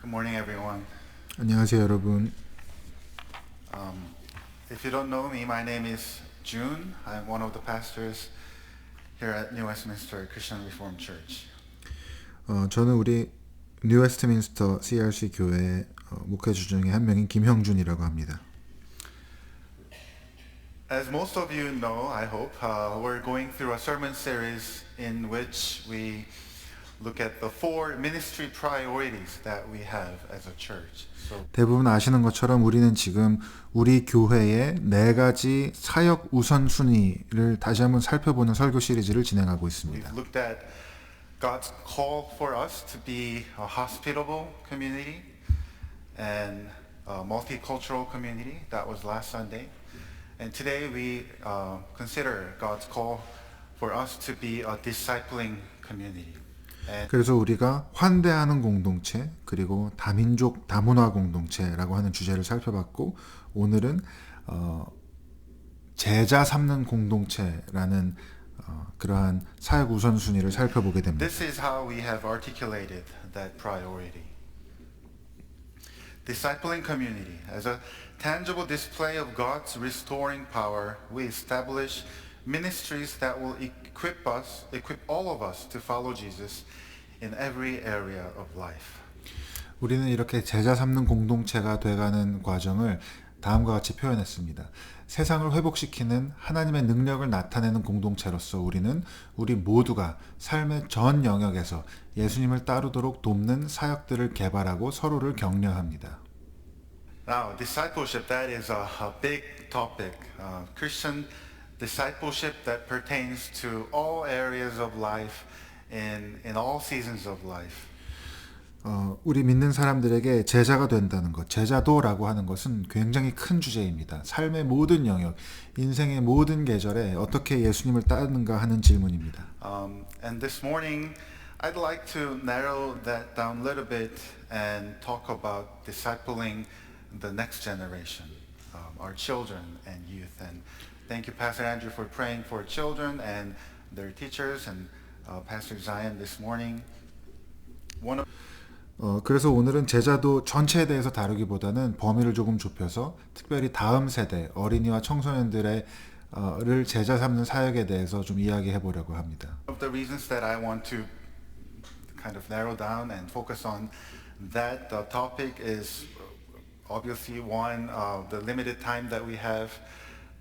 Good morning, everyone. 안녕하세요, 여러분. If you don't know me, my name is June. I'm one of the pastors here at New Westminster Christian Reformed Church. 저는 우리 뉴 웨스트민스터 CRC 교회 목회자 중에 한 명인 김형준이라고 합니다. As most of you know, I hope, we're going through a sermon series in which we look at the four ministry priorities that we have as a church. So 대부분 아시는 것처럼 우리는 지금 우리 교회의 4가지 사역 우선순위를 다시 한번 살펴보는 설교 시리즈를 진행하고 있습니다. we've looked at God's call for us to be a hospitable community and a multicultural community. That was last Sunday. And today we consider God's call for us to be a discipling community. And 그래서 우리가 환대하는 공동체 그리고 다민족 다문화 공동체라고 하는 주제를 살펴봤고 오늘은 제자 삼는 공동체라는 그러한 사역 우선순위를 살펴보게 됩니다. this is how we have articulated that priority. Discipling community. As a tangible display of God's restoring power, we establish ministries that will equip all of us to follow Jesus in every area of life. 우리는 이렇게 제자 삼는 공동체가 돼가는 과정을 다음과 같이 표현했습니다. 세상을 회복시키는 하나님의 능력을 나타내는 공동체로서 우리는 우리 모두가 삶의 전 영역에서 예수님을 따르도록 돕는 사역들을 개발하고 서로를 격려합니다. Now, discipleship, that is a big topic. Christian discipleship that pertains to all areas of life in all seasons of life. 우리 믿는 사람들에게 제자가 된다는 것, 제자도라고 하는 것은 굉장히 큰 주제입니다. 삶의 모든 영역, 인생의 모든 계절에 어떻게 예수님을 따르는가 하는 질문입니다. And this morning, I'd like to narrow that down a little bit and talk about discipling the next generation, our children and youth. And thank you, Pastor Andrew, for praying for children and their teachers and Pastor Zion this morning. 그래서 오늘은 제자도 전체에 대해서 다루기보다는 범위를 조금 좁혀서 특별히 다음 세대 어린이와 청소년들의 를 제자 삼는 사역에 대해서 좀 이야기해 보려고 합니다. One of the reasons that I want to kind of narrow down and focus on that topic is obviously one, the limited time that we have,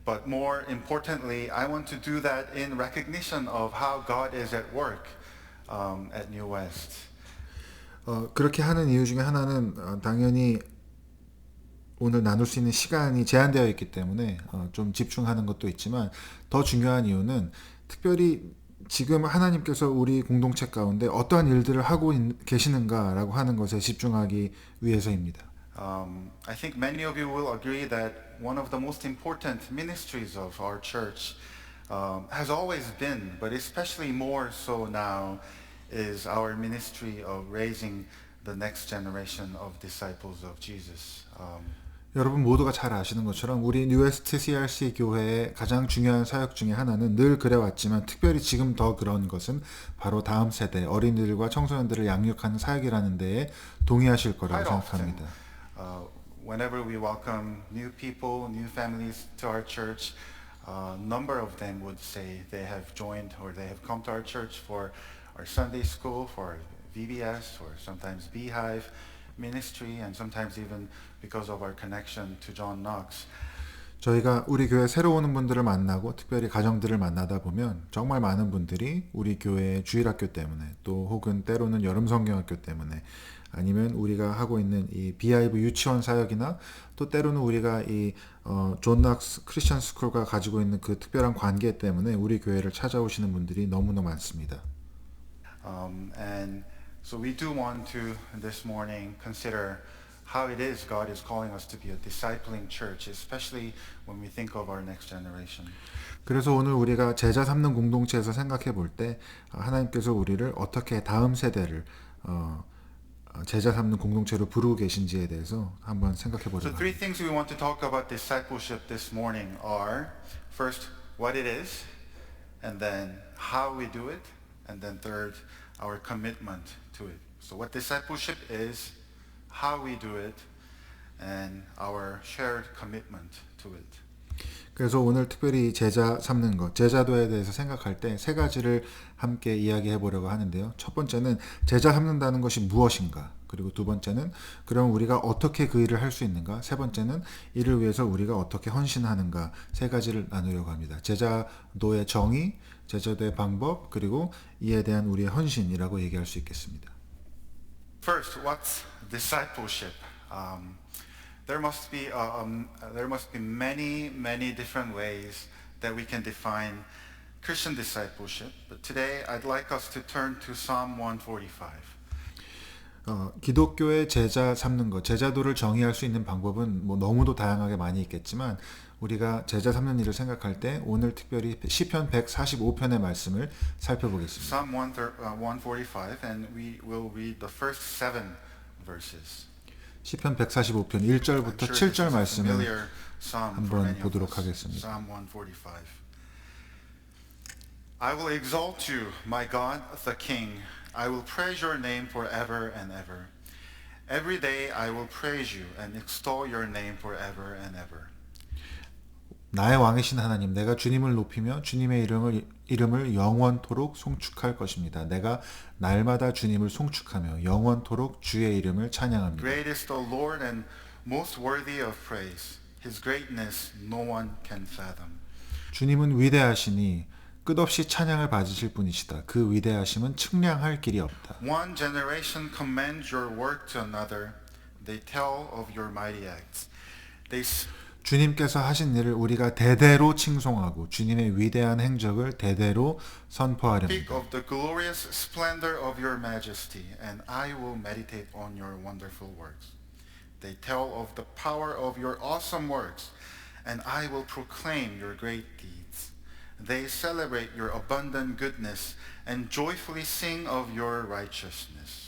but more importantly, I want to do that in recognition of how God is at work at New West. 그렇게 하는 이유 중에 하나는 당연히 오늘 나눌 수 있는 시간이 제한되어 있기 때문에 좀 집중하는 것도 있지만 더 중요한 이유는 특별히 지금 하나님께서 우리 공동체 가운데 어떠한 일들을 하고 계시는가라고 하는 것에 집중하기 위해서입니다. I think many of you will agree that one of the most important ministries of our church has always been, but especially more so now, is our ministry of raising the next generation of disciples of Jesus. 여러분 모두가 잘 아시는 것처럼 우리 뉴웨스트 CRC 교회의 가장 중요한 사역 중에 하나는 늘 그래왔지만 특별히 지금 더 그런 것은 바로 다음 세대 어린이들과 청소년들을 양육하는 사역이라는 데에 동의하실 거라고 Quite often, 생각합니다. whenever we welcome new people, new families to our church, a number of them would say they have joined or they have come to our church for our Sunday school, for VBS, or sometimes Beehive ministry, and sometimes even because of our connection to John Knox. 저희가 우리 교회 새로 오는 분들을 만나고 특별히 가정들을 만나다 보면 정말 많은 분들이 우리 교회의 주일학교 때문에 또 혹은 때로는 여름 성경학교 때문에 아니면 우리가 하고 있는 이 비하이브 유치원 사역이나 또 때로는 우리가 이 존 낙스 크리스천 스쿨과 가지고 있는 그 특별한 관계 때문에 우리 교회를 찾아오시는 분들이 너무나 많습니다. And so we do want to this morning consider how it is God is calling us to be a discipling church, especially when we think of our next generation. 그래서 오늘 우리가 제자 삼는 공동체에서 생각해 볼 때 하나님께서 우리를 어떻게 다음 세대를 제자 삼는 공동체로 부르고 계신지에 대해서 한번 생각해 So 보려고 three 합니다. things we want to talk about discipleship this morning are, first, what it is, and then how we do it, and then third, our commitment to it. So what discipleship is, how we do it, and our shared commitment to it. 그래서 오늘 특별히 제자 삼는 것, 제자도에 대해서 생각할 때 세 가지를 함께 이야기해 보려고 하는데요. 첫 번째는 제자 삼는다는 것이 무엇인가? 그리고 두 번째는 그럼 우리가 어떻게 그 일을 할 수 있는가? 세 번째는 이를 위해서 우리가 어떻게 헌신하는가? 세 가지를 나누려고 합니다. 제자도의 정의, 제자도의 방법, 그리고 이에 대한 우리의 헌신이라고 얘기할 수 있겠습니다. First, what's discipleship? There must be many different ways that we can define Christian discipleship. But today, I'd like us to turn to Psalm 145. 기독교의 제자 삼는 것, 제자도를 정의할 수 있는 방법은 뭐 너무도 다양하게 많이 있겠지만 우리가 제자 삼는 일을 생각할 때 오늘 특별히 시편 145편의 말씀을 살펴보겠습니다. Psalm 145, and we will read the first 7 verses. 시편 145편 1절부터 I'm sure 7절 this is a 말씀을 familiar psalm for 한번 many of 보도록 us. 하겠습니다. Psalm 145. I will exalt you, my God, the King. I will praise your name forever and ever. Every day I will praise you and extol your name forever and ever. 나의 왕이신 하나님, 내가 주님을 높이며 주님의 이름을 영원토록 송축할 것입니다. 내가 날마다 주님을 송축하며 영원토록 주의 이름을 찬양합니다. Great is the Lord and most worthy of praise. His greatness no one can fathom. 주님은 위대하시니 끝없이 찬양을 받으실 분이시다. 그 위대하심은 측량할 길이 없다. One generation commends your work to another. They tell of your mighty acts. 주님께서 하신 일을 우리가 대대로 칭송하고 주님의 위대한 행적을 대대로 Speak 선포하렵니다. of the glorious splendor of your majesty, and I will meditate on your wonderful works. They tell of the power of your awesome works, and I will proclaim your great deeds. They celebrate your abundant goodness and joyfully sing of your righteousness.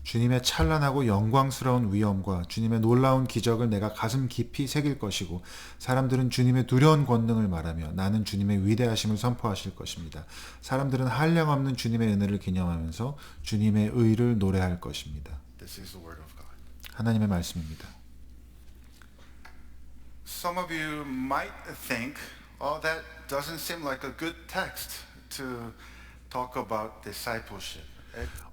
주님의 찬란하고 영광스러운 위엄과 주님의 놀라운 기적을 내가 가슴 깊이 새길 것이고 사람들은 주님의 두려운 권능을 말하며 나는 주님의 위대하심을 선포하실 것입니다. 사람들은 한량없는 주님의 은혜를 기념하면서 주님의 의를 노래할 것입니다. This is the word of God. 하나님의 말씀입니다. Some of you might think, oh, that doesn't seem like a good text to talk about discipleship.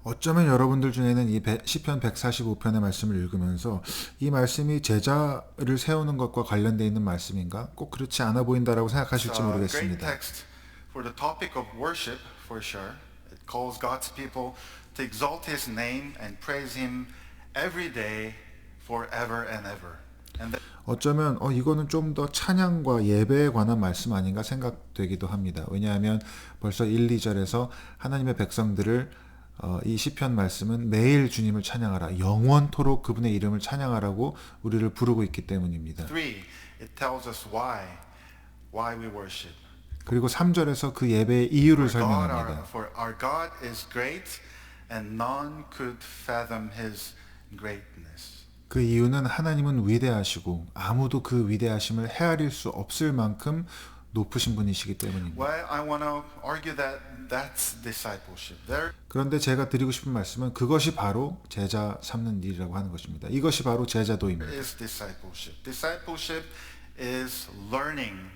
어쩌면 여러분들 중에는 이 시편 145편의 말씀을 읽으면서 이 말씀이 제자를 세우는 것과 관련되어 있는 말씀인가? 꼭 그렇지 않아 보인다라고 생각하실지 Great 모르겠습니다. text for the topic of worship, for sure. It calls God's people to exalt His name and praise Him every day, forever and ever. And 어쩌면 이거는 좀 더 찬양과 예배에 관한 말씀 아닌가 생각되기도 합니다. 왜냐하면 벌써 1, 2절에서 하나님의 백성들을 이 시편 말씀은 매일 주님을 찬양하라, 영원토록 그분의 이름을 찬양하라고 우리를 부르고 있기 때문입니다. 3, it tells us why we worship. 그리고 3절에서 그 예배의 이유를 설명합니다. For our God is great and none could fathom His greatness. 그 이유는 하나님은 위대하시고 아무도 그 위대하심을 헤아릴 수 없을 만큼 높으신 분이시기 때문입니다. Well, I want to argue that that's discipleship. 그런데 제가 드리고 싶은 말씀은 그것이 바로 제자 삼는 일이라고 하는 것입니다. 이것이 바로 제자도입니다. Is discipleship. Discipleship is learning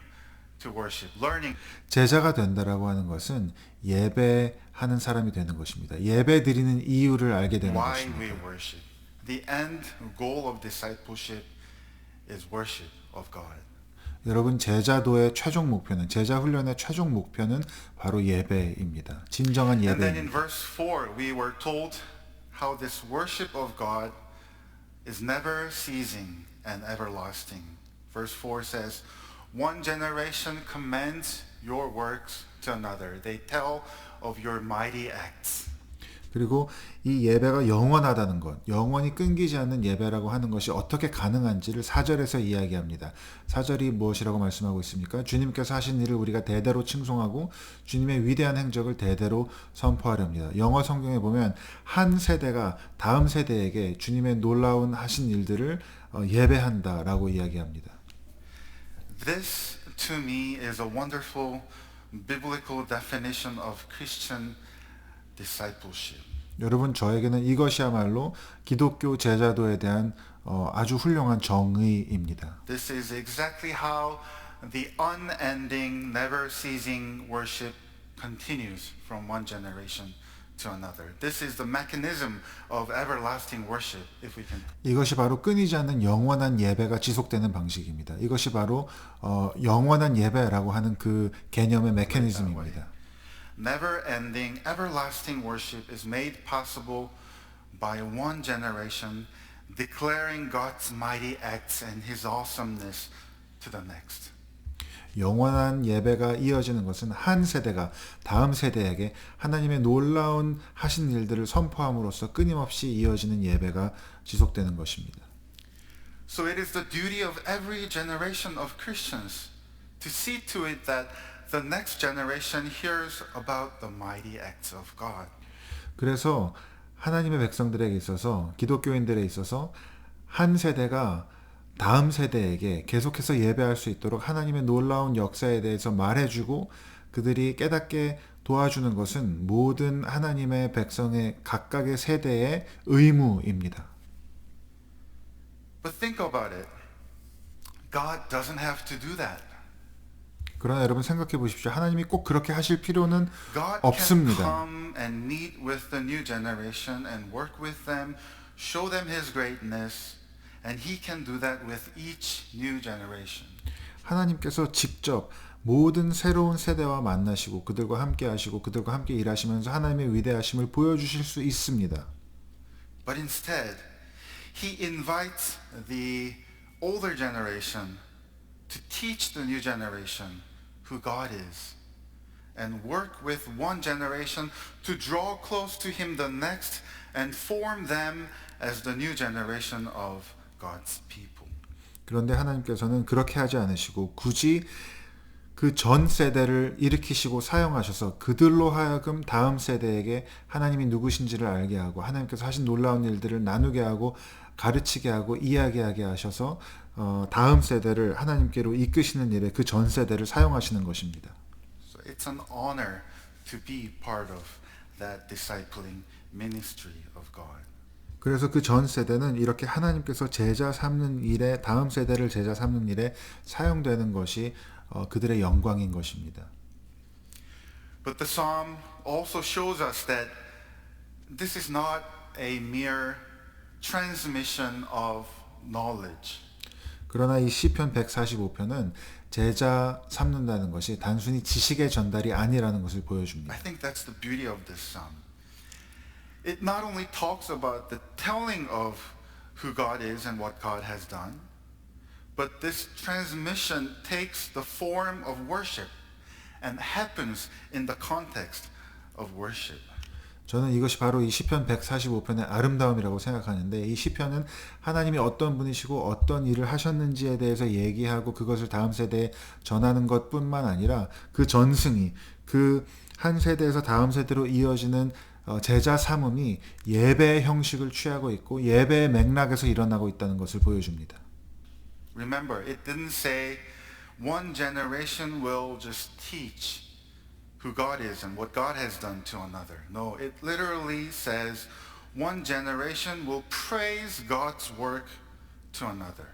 to worship. Learning. 제자가 된다라고 하는 것은 예배하는 사람이 되는 것입니다. 예배 드리는 이유를 알게 되는 Why we 것입니다. worship. The end goal of discipleship is worship of God. 여러분 제자도의 최종 목표는 제자 훈련의 최종 목표는 바로 예배입니다. 진정한 And then in 예배입니다. verse 4 we were told how this worship of God is never ceasing and everlasting. Verse 4 says, one generation commends your works to another. They tell of your mighty acts. 그리고 이 예배가 영원하다는 것, 영원히 끊기지 않는 예배라고 하는 것이 어떻게 가능한지를 4절에서 이야기합니다. 4절이 무엇이라고 말씀하고 있습니까? 주님께서 하신 일을 우리가 대대로 칭송하고 주님의 위대한 행적을 대대로 선포하렵니다. 영어 성경에 보면 한 세대가 다음 세대에게 주님의 놀라운 하신 일들을 예배한다라고 이야기합니다. This to me is a wonderful biblical definition of Christian discipleship. 여러분 저에게는 이것이야말로 기독교 제자도에 대한 아주 훌륭한 정의입니다. This is exactly how the unending, never ceasing worship continues from one generation to another. This is the mechanism of everlasting worship, if we can. 이것이 바로 끊이지 않는 영원한 예배가 지속되는 방식입니다. 이것이 바로 영원한 예배라고 하는 그 개념의 메커니즘입니다. Never ending, everlasting worship is made possible by one generation declaring God's mighty acts and his awesomeness to the next. 영원한 예배가 이어지는 것은 한 세대가 다음 세대에게 하나님의 놀라운 하신 일들을 선포함으로써 끊임없이 이어지는 예배가 지속되는 것입니다. So it is the duty of every generation of Christians to see to it that the next generation hears about the mighty acts of God. 그래서 하나님의 백성들에게 있어서 기독교인들에 있어서 한 세대가 다음 세대에게 계속해서 예배할 수 있도록 하나님의 놀라운 역사에 대해서 말해주고 그들이 깨닫게 도와주는 것은 모든 하나님의 백성의 각각의 세대의 의무입니다. But think about it. God doesn't have to do that. 그러나 여러분 생각해 보십시오. 하나님이 꼭 그렇게 하실 필요는 God can 없습니다. come and meet with the new generation and work with them, show them his greatness, and he can do that with each new generation. 하나님께서 직접 모든 새로운 세대와 만나시고 그들과 함께 하시고 그들과 함께 일하시면서 하나님의 위대하심을 보여주실 수 있습니다. But instead, he invites the older generation to teach the new generation who God is and work with one generation to draw close to him the next and form them as the new generation of God's people. 그런데 하나님께서는 그렇게 하지 않으시고 굳이 그 전 세대를 일으키시고 사용하셔서 그들로 하여금 다음 세대에게 하나님이 누구신지를 알게 하고 하나님께서 하신 놀라운 일들을 나누게 하고 가르치게 하고 이야기하게 하셔서 다음 세대를 하나님께로 이끄시는 일에 그 전 세대를 사용하시는 것입니다. So it's an honor to be part of that discipling ministry of God. 그래서 그 전 세대는 이렇게 하나님께서 제자 삼는 일에 다음 세대를 제자 삼는 일에 사용되는 것이 그들의 영광인 것입니다. But the psalm also shows us that this is not a mere transmission of knowledge. 그러나 이 시편 145편은 제자 삼는다는 것이 단순히 지식의 전달이 아니라는 것을 보여줍니다. I think that's the beauty of this psalm. It not only talks about the telling of who God is and what God has done, but this transmission takes the form of worship and happens in the context of worship. 저는 이것이 바로 이 시편 145편의 아름다움이라고 생각하는데 이 시편은 하나님이 어떤 분이시고 어떤 일을 하셨는지에 대해서 얘기하고 그것을 다음 세대에 전하는 것뿐만 아니라 그 전승이 그 한 세대에서 다음 세대로 이어지는 제자 삼음이 예배의 형식을 취하고 있고 예배의 맥락에서 일어나고 있다는 것을 보여줍니다. Remember, it didn't say one generation will just teach who God is and what God has done to another. No, it literally says one generation will praise God's work to another.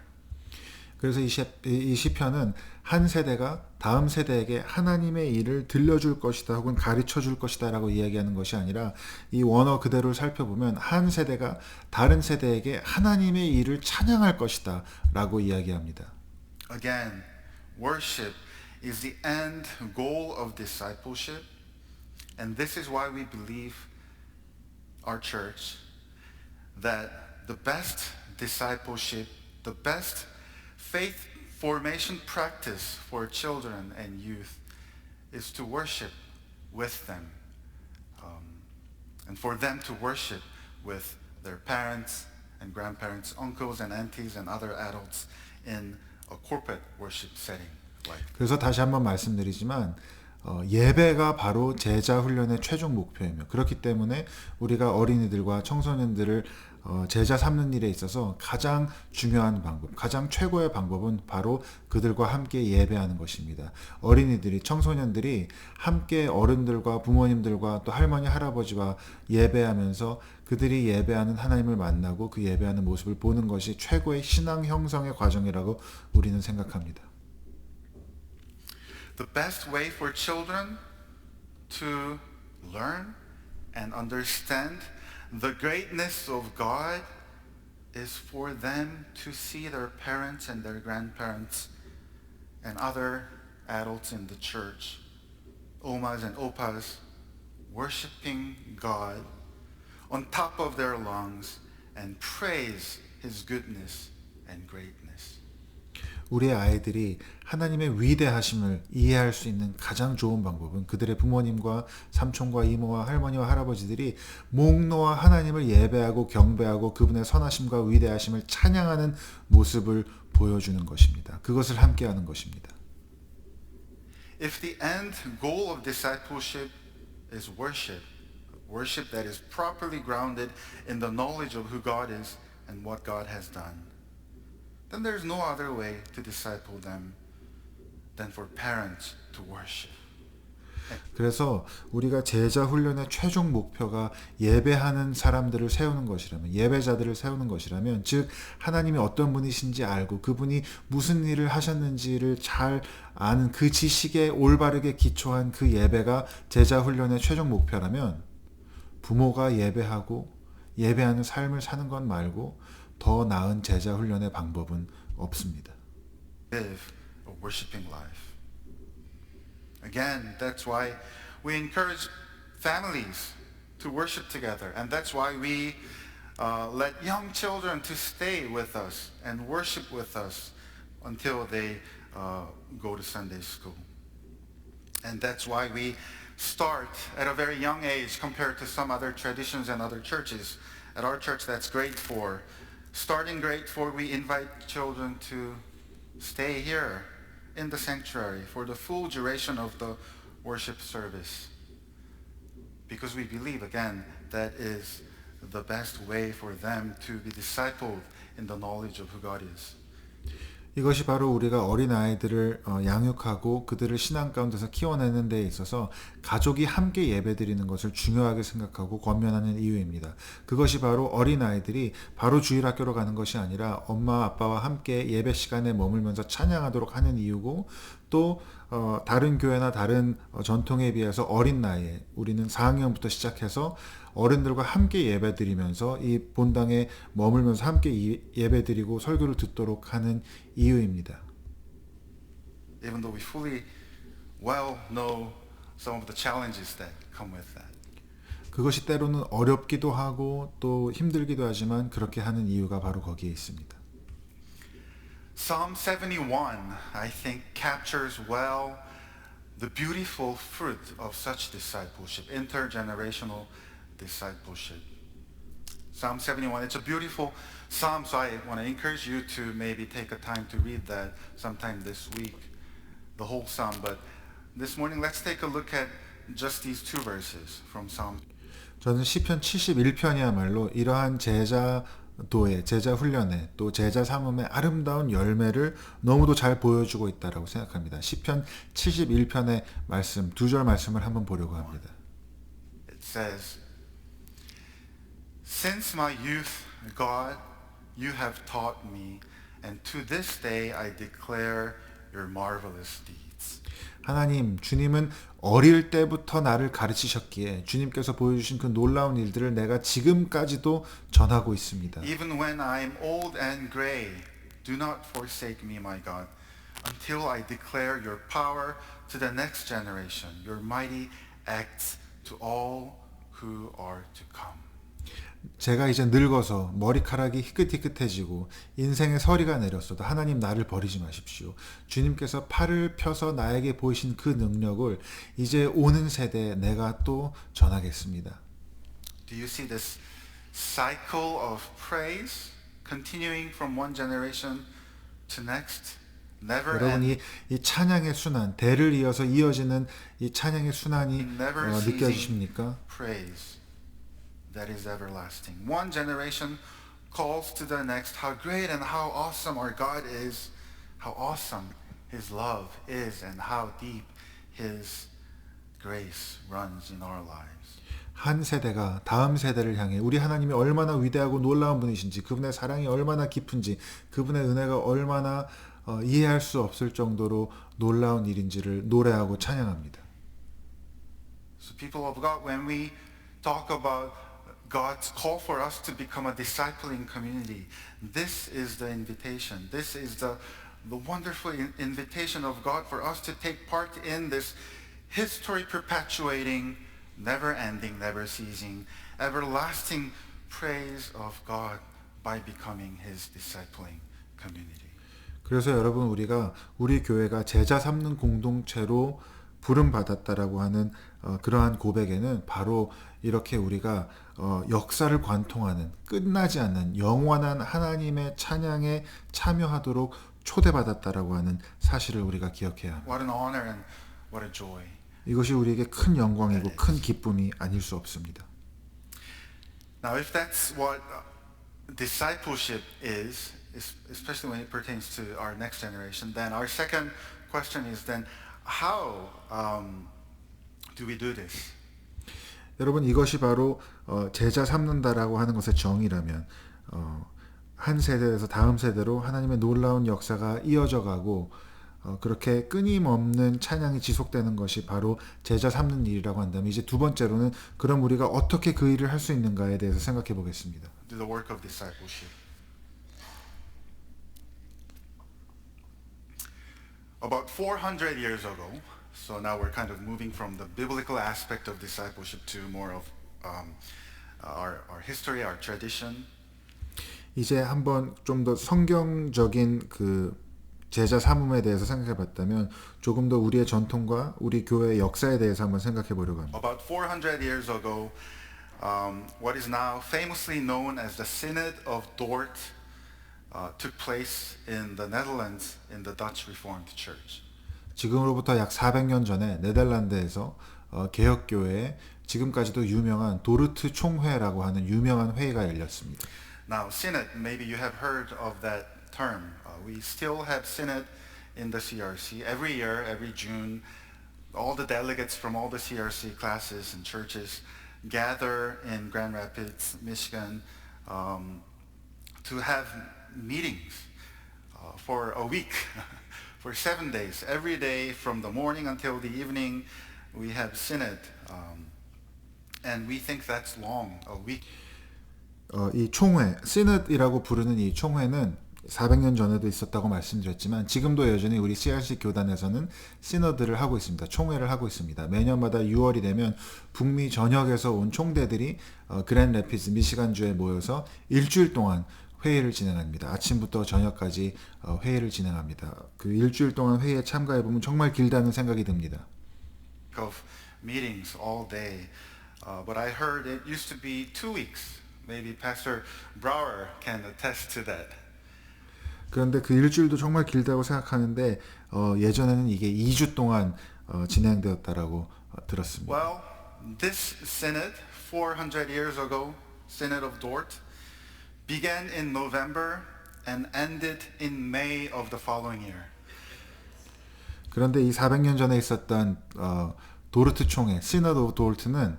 그래서 이 시편은 한 세대가 다음 세대에게 하나님의 일을 들려줄 것이다 혹은 가르쳐 줄 것이다 라고 이야기하는 것이 아니라 이 원어 그대로를 살펴보면 한 세대가 다른 세대에게 하나님의 일을 찬양할 것이다 라고 이야기합니다. Again, worship is the end goal of discipleship, and this is why we believe our church that the best discipleship, the best faith formation practice for children and youth is to worship with them, and for them to worship with their parents and grandparents, uncles and aunties and other adults in a corporate worship setting. 그래서 다시 한번 말씀드리지만 예배가 바로 제자 훈련의 최종 목표이며 그렇기 때문에 우리가 어린이들과 청소년들을 제자 삼는 일에 있어서 가장 중요한 방법, 가장 최고의 방법은 바로 그들과 함께 예배하는 것입니다. 어린이들이, 청소년들이 함께 어른들과 부모님들과 또 할머니, 할아버지와 예배하면서 그들이 예배하는 하나님을 만나고 그 예배하는 모습을 보는 것이 최고의 신앙 형성의 과정이라고 우리는 생각합니다. The best way for children to learn and understand the greatness of God is for them to see their parents and their grandparents and other adults in the church, omas and opas, worshiping God on top of their lungs and praise His goodness and greatness. 우리의 아이들이 하나님의 위대하심을 이해할 수 있는 가장 좋은 방법은 그들의 부모님과 삼촌과 이모와 할머니와 할아버지들이 목 놓아 하나님을 예배하고 경배하고 그분의 선하심과 위대하심을 찬양하는 모습을 보여주는 것입니다. 그것을 함께하는 것입니다. If the end goal of discipleship is worship, worship that is properly grounded in the knowledge of who God is and what God has done, then there's no other way to disciple them than for parents to worship. 그래서 우리가 제자 훈련의 최종 목표가 예배하는 사람들을 세우는 것이라면, 예배자들을 세우는 것이라면, 즉 하나님이 어떤 분이신지 알고 그분이 무슨 일을 하셨는지를 잘 아는 그 지식에 올바르게 기초한 그 예배가 제자 훈련의 최종 목표라면, 부모가 예배하고 예배하는 삶을 사는 것 말고 더 나은 제자 훈련의 방법은 없습니다. Live a worshiping life. Again, that's why we encourage families to worship together, and that's why we let young children to stay with us and worship with us until they go to Sunday school. And that's why we start at a very young age compared to some other traditions and other churches. At our church, that's grade 4. Starting grade 4, we invite children to stay here in the sanctuary for the full duration of the worship service. Because we believe, again, that is the best way for them to be discipled in the knowledge of who God is. 이것이 바로 우리가 어린아이들을 양육하고 그들을 신앙 가운데서 키워내는 데 있어서 가족이 함께 예배드리는 것을 중요하게 생각하고 권면하는 이유입니다. 그것이 바로 어린아이들이 바로 주일학교로 가는 것이 아니라 엄마 아빠와 함께 예배 시간에 머물면서 찬양하도록 하는 이유고, 또 다른 교회나 다른 전통에 비해서 어린 나이에 우리는 4학년부터 시작해서 어른들과 함께 예배드리면서 이 본당에 머물면서 함께 예배드리고 설교를 듣도록 하는 이유입니다. Even though we fully well know some of the challenges that come with that. 그것이 때로는 어렵기도 하고 또 힘들기도 하지만 그렇게 하는 이유가 바로 거기에 있습니다. Psalm 71, I think, captures well the beautiful fruit of such discipleship, intergenerational discipleship. Psalm 71, it's a beautiful psalm, so I want to encourage you to maybe take a time to read that sometime this week, the whole psalm. But this morning, let's take a look at just these two verses from Psalm. 저는 시편 71편이야말로 이러한 제자도의 제자 훈련의 또 제자 삼음의 아름다운 열매를 너무도 잘 보여주고 있다라고 생각합니다. 시편 71편의 말씀, 두 절 말씀을 한번 보려고 합니다. It says, Since my youth, God, you have taught me, and to this day I declare your marvelous deeds. 하나님, 주님은 어릴 때부터 나를 가르치셨기에 주님께서 보여주신 그 놀라운 일들을 내가 지금까지도 전하고 있습니다. Even when I am old and gray, do not forsake me, my God, until I declare your power to the next generation, your mighty acts to all who are to come. 제가 이제 늙어서 머리카락이 희끗희끗해지고 인생의 서리가 내렸어도 하나님 나를 버리지 마십시오. 주님께서 팔을 펴서 나에게 보이신 그 능력을 이제 오는 세대에 내가 또 전하겠습니다. Do you see this cycle of praise continuing from one generation to next? never 여러분이 end, 이 찬양의 순환, 대를 이어서 이어지는 이 찬양의 순환이 never ceasing 느껴지십니까? praise that is everlasting. One generation calls to the next how great and how awesome our God is, how awesome His love is, and how deep His grace runs in our lives. 한 세대가 다음 세대를 향해 우리 하나님이 얼마나 위대하고 놀라운 분이신지, 그분의 사랑이 얼마나 깊은지, 그분의 은혜가 얼마나 이해할 수 없을 정도로 놀라운 일인지를 노래하고 찬양합니다. So people of God, when we talk about God's call for us to become a discipling community, this is the invitation. This is the wonderful invitation of God for us to take part in this history perpetuating, never ending, never ceasing, everlasting praise of God by becoming His discipling community. 그래서 여러분, 우리가 우리 교회가 제자 삼는 공동체로 부름 받았다라고 하는 그러한 고백에는 바로 이렇게 우리가 역사를 관통하는, 끝나지 않는 영원한 하나님의 찬양에 참여하도록 초대받았다라고 하는 사실을 우리가 기억해야 합니다. What an honor and what a joy. 이것이 우리에게 큰 영광이고 큰 기쁨이 아닐 수 없습니다. Now, if that's what discipleship is, especially when it pertains to our next generation, then our second question is then, how do we do this? 여러분, 이것이 바로 제자 삼는다라고 하는 것의 정의라면 한 세대에서 다음 세대로 하나님의 놀라운 역사가 이어져 가고 그렇게 끊임없는 찬양이 지속되는 것이 바로 제자 삼는 일이라고 한다면, 이제 두 번째로는 그럼 우리가 어떻게 그 일을 할 수 있는가에 대해서 생각해 보겠습니다. Do the work of discipleship. About 400 years ago, so now we're kind of moving from the biblical aspect of discipleship to more of our history, our tradition. 이제 한번 좀 더 성경적인 그 제자 삼음에 대해서 생각해 봤다면, 조금 더 우리의 전통과 우리 교회의 역사에 대해서 한번 생각해 보려고 합니다. About 400 years ago, what is now famously known as the Synod of Dort took place in the Netherlands in the Dutch Reformed Church. 지금으로부터 약 400년 전에 네덜란드에서 개혁교회에 지금까지도 유명한 도르트 총회라고 하는 유명한 회의가 열렸습니다. Now, Synod, maybe you have heard of that term. We still have Synod in the CRC. Every year, every June, all the delegates from all the CRC classes and churches gather in Grand Rapids, Michigan, to have meetings for a week, for 7 days. Every day from the morning until the evening, we have Synod. And we think that's long, a week. 이 총회, 시넛이라고 부르는 이 총회는 400년 전에도 있었다고 말씀드렸지만, 지금도 여전히 우리 CRC 교단에서는 시너드를 하고 있습니다. 총회를 하고 있습니다. 매년마다 6월이 되면 북미 전역에서 온 총대들이 그랜드 래피드 미시간주에 모여서 일주일 동안 회의를 진행합니다. 아침부터 저녁까지 회의를 진행합니다. 그 일주일 동안 회의에 참가해 보면 정말 길다는 생각이 듭니다. Of meetings all day, but I heard it used to be 2 weeks. Maybe Pastor Brower can attest to that. 그런데 그 일주일도 정말 길다고 생각하는데 예전에는 이게 2주 동안 진행되었다라고 들었습니다. Well, this synod 400 years ago, Synod of Dort, began in November and ended in May of the following year. 그런데 이 400년 전에 있었던 도르트 총회, 시너드 오브 도르트는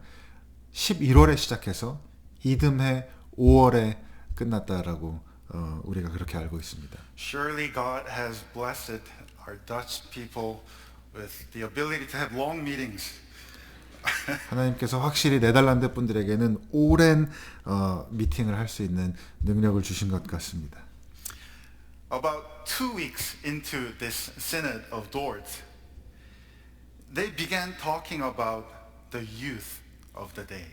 11월에 시작해서 이듬해 5월에 끝났다라고 우리가 그렇게 알고 있습니다. Surely God has blessed our Dutch people with the ability to have long meetings. 하나님께서 확실히 네덜란드 분들에게는 오랜 미팅을 할 수 있는 능력을 주신 것 같습니다. About 2 weeks into this Synod of Dort, they began talking about the youth of the day.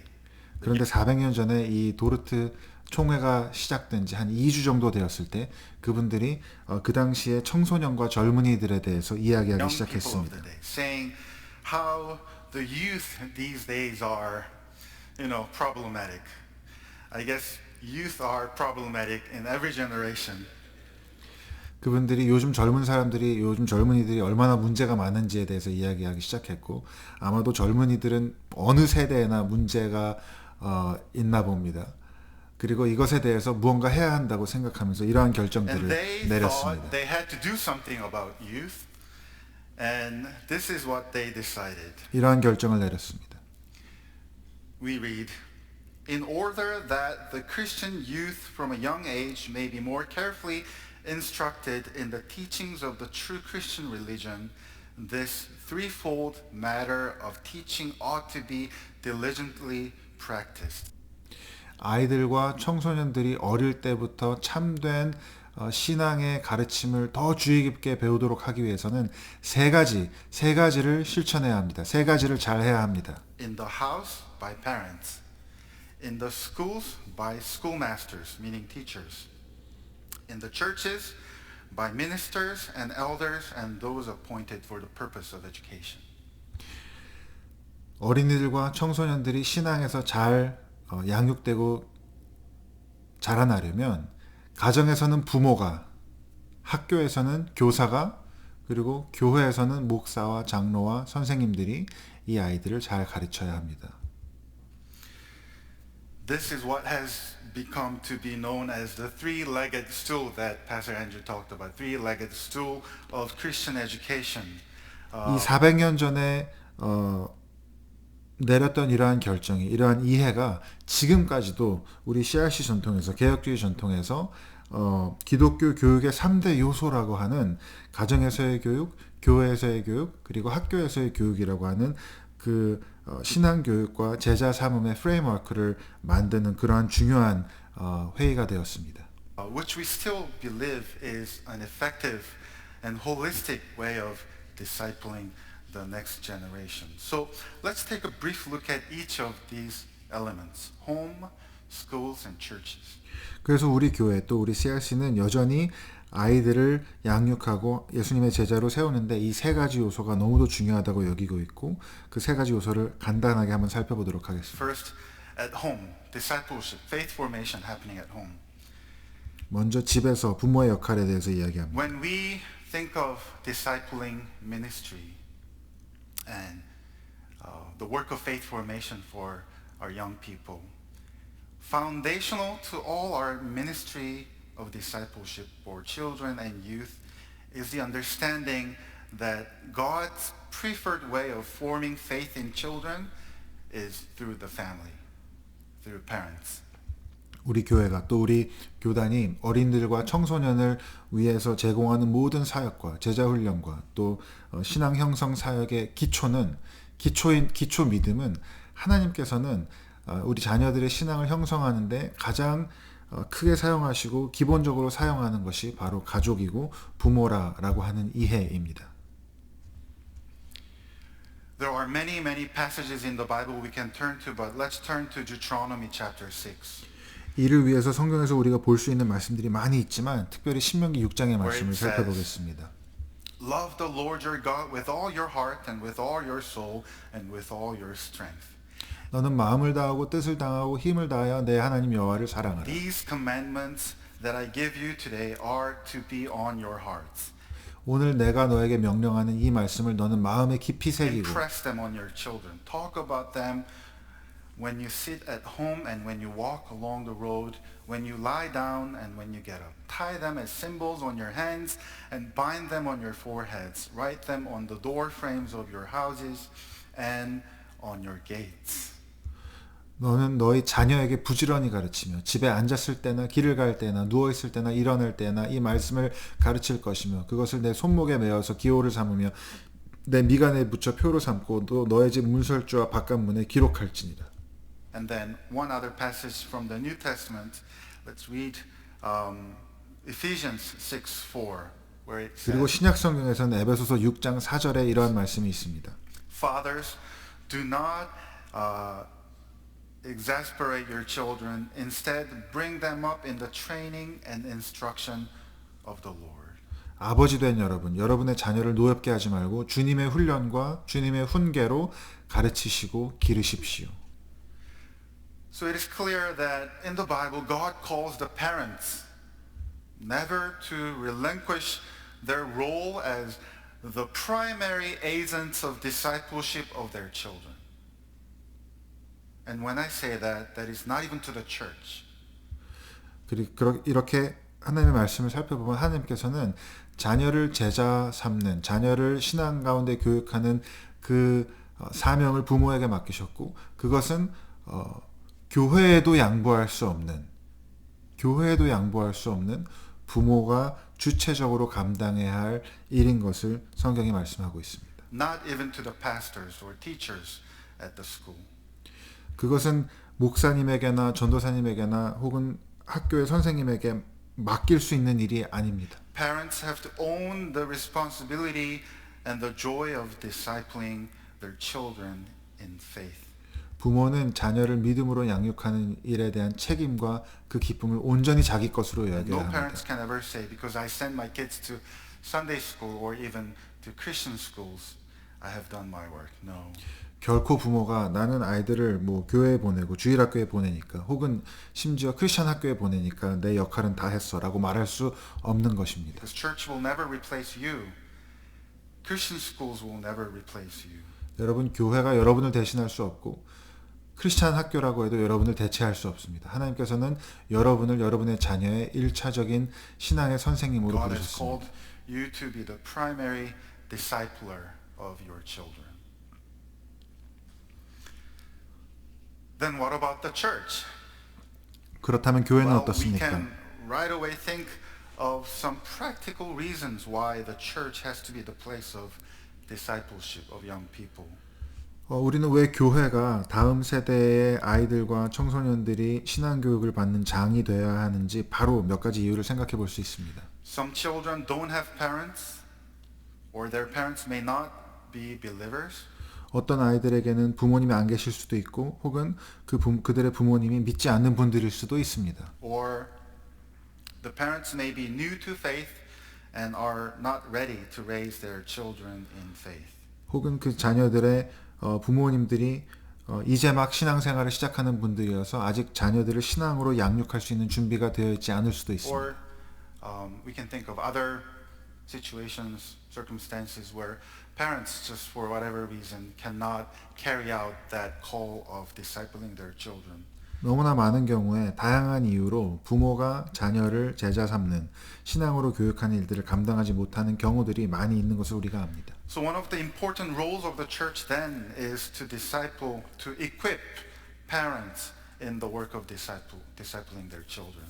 그런데 400년 전에 이 도르트 총회가 시작된 지 한 2주 정도 되었을 때 그분들이 그 당시에 청소년과 젊은이들에 대해서 이야기하기 Young people of 시작했습니다. the day, saying how the youth these days are, problematic. I guess youth are problematic in every generation. 그분들이 요즘 젊은 사람들이 요즘 젊은이들이 얼마나 문제가 많은지에 대해서 이야기하기 시작했고 아마도 젊은이들은 어느 세대에나 문제가 있나 봅니다. 그리고 이것에 대해서 무언가 해야 한다고 생각하면서 이러한 And 결정들을 they 내렸습니다. thought they had to do something about youth, and this is what they decided. 이러한 결정을 내렸습니다. We read, in order that the Christian youth from a young age may be more carefully instructed in the teachings of the true Christian religion, this threefold matter of teaching ought to be diligently practiced. 아이들과 청소년들이 어릴 때부터 참된 신앙의 가르침을 더 주의 깊게 배우도록 하기 위해서는 세 가지를 실천해야 합니다. 세 가지를 잘 해야 합니다. In the house, by parents. In the schools, by schoolmasters, meaning teachers. In the churches, by ministers and elders and those appointed for the purpose of education. 어린이들과 청소년들이 신앙에서 잘 양육되고 자라나려면 가정에서는 부모가, 학교에서는 교사가, 그리고 교회에서는 목사와 장로와 선생님들이 이 아이들을 잘 가르쳐야 합니다. This is what has become to be known as the three-legged stool that Pastor Andrew talked about, three-legged stool of Christian education. 이 400년 전에 내렸던 이러한 결정이, 이러한 이해가 지금까지도 우리 CRC 전통에서, 개혁주의 전통에서 기독교 교육의 3대 요소라고 하는 가정에서의 교육, 교회에서의 교육, 그리고 학교에서의 교육이라고 하는 그 신앙교육과 제자 삼음의 프레임워크를 만드는 그러한 중요한 회의가 되었습니다. Which we still believe is an effective and holistic way of discipling the next generation. So let's take a brief look at each of these elements: home, schools, and churches. 그래서 우리 교회 또 우리 CRC는 여전히 아이들을 양육하고 예수님의 제자로 세우는데 이 세 가지 요소가 너무도 중요하다고 여기고 있고 그 세 가지 요소를 간단하게 한번 살펴보도록 하겠습니다. First, at home, discipleship, faith formation happening at home. 먼저 집에서 부모의 역할에 대해서 이야기합니다. When we think of discipling ministry and the work of faith formation for our young people, foundational to all our ministry of discipleship for children and youth is the understanding that God's preferred way of forming faith in children is through the family, through parents. 우리 교회가 또 우리 교단이 어린들과 청소년을 위해서 제공하는 모든 사역과 제자 훈련과 또 신앙 형성 사역의 기초 믿음은 하나님께서는 우리 자녀들의 신앙을 형성하는데 가장 크게 사용하시고 기본적으로 사용하는 것이 바로 가족이고 부모라고 하는 이해입니다. There are many passages in the Bible we can turn to, but let's turn to Deuteronomy chapter 6. 이를 위해서 성경에서 우리가 볼 수 있는 말씀들이 많이 있지만 특별히 신명기 6장의 말씀을 살펴보겠습니다. Love the Lord your God with all your heart and with all your soul and with all your strength. 너는 마음을 다하고 뜻을 다하고 힘을 다하여 내 하나님 여호와를 사랑하라. These commandments that I give you today are to be on your hearts. 오늘 내가 너에게 명령하는 이 말씀을 너는 마음에 깊이 새기고 Impress them on your children. Talk about them when you sit at home and when you walk along the road, when you lie down and when you get up. Tie them as symbols on your hands and bind them on your foreheads. Write them on the door frames of your houses and on your gates. 너는 너희 자녀에게 부지런히 가르치며 집에 앉았을 때나 길을 갈 때나 누워있을 때나 일어날 때나 이 말씀을 가르칠 것이며 그것을 내 손목에 메어서 기호를 삼으며 내 미간에 붙여 표로 삼고 또 너의 집 문설주와 바깥문에 기록할지니라. And then one other passage from the New Testament. Let's read Ephesians 6:4, where it 그리고 says, 신약 성경에서는 에베소서 6장 4절에 이러한 말씀이 있습니다. Fathers, do not exasperate your children. Instead, bring them up in the training and instruction of the Lord. 아버지 된 여러분, 여러분의 자녀를 노엽게 하지 말고 주님의 훈련과 주님의 훈계로 가르치시고 기르십시오. So it is clear that in the Bible, God calls the parents never to relinquish their role as the primary agents of discipleship of their children. And when I say that, that is not even to the church. 이렇게 하나님의 말씀을 살펴보면 하나님께서는 자녀를 제자 삼는, 자녀를 신앙 가운데 교육하는 그 사명을 부모에게 맡기셨고, 그것은 교회에도 양보할 수 없는 부모가 주체적으로 감당해야 할 일인 것을 성경이 말씀하고 있습니다. Not even to the pastors or teachers at the school. 그것은 목사님에게나 전도사님에게나 혹은 학교의 선생님에게 맡길 수 있는 일이 아닙니다. Parents have to own the responsibility and the joy of discipling their children in faith. 부모는 자녀를 믿음으로 양육하는 일에 대한 책임과 그 기쁨을 온전히 자기 것으로 여겨야 No 합니다. parents can ever say, because I send my kids to Sunday school or even to Christian schools, I have done my work. No. 결코 부모가 나는 아이들을 뭐 교회에 보내고 주일학교에 보내니까 혹은 심지어 크리스천 학교에 보내니까 내 역할은 다 했어라고 말할 수 없는 것입니다. Because church will never replace you. Christian schools will never replace you. 여러분, 교회가 여러분을 대신할 수 없고 크리스찬 학교라고 해도 여러분을 대체할 수 없습니다. 하나님께서는 여러분을 여러분의 자녀의 1차적인 신앙의 선생님으로 God has 부르셨습니다. called you to be the primary discipler of your children. Then what about the church? 그렇다면 교회는 Well, we 어떻습니까? can right away think of some practical reasons why the church has to be the place of discipleship of young people. 우리는 왜 교회가 다음 세대의 아이들과 청소년들이 신앙교육을 받는 장이 되어야 하는지 바로 몇 가지 이유를 생각해 볼 수 있습니다. Some children don't have parents, or their parents may not be believers. 어떤 아이들에게는 부모님이 안 계실 수도 있고 혹은 그들의 부모님이 믿지 않는 분들일 수도 있습니다. Or the parents may be new to faith and are not ready to raise their children in faith. 혹은 그 자녀들의 부모님들이 이제 막 신앙생활을 시작하는 분들이어서 아직 자녀들을 신앙으로 양육할 수 있는 준비가 되어 있지 않을 수도 있습니다. Or we can think of other situations, circumstances where parents just for whatever reason cannot carry out that call of discipling their children. 너무나 많은 경우에 다양한 이유로 부모가 자녀를 제자 삼는 신앙으로 교육하는 일들을 감당하지 못하는 경우들이 많이 있는 것을 우리가 압니다. So one of the important roles of the church then is to disciple, to equip parents in the work of discipling their children.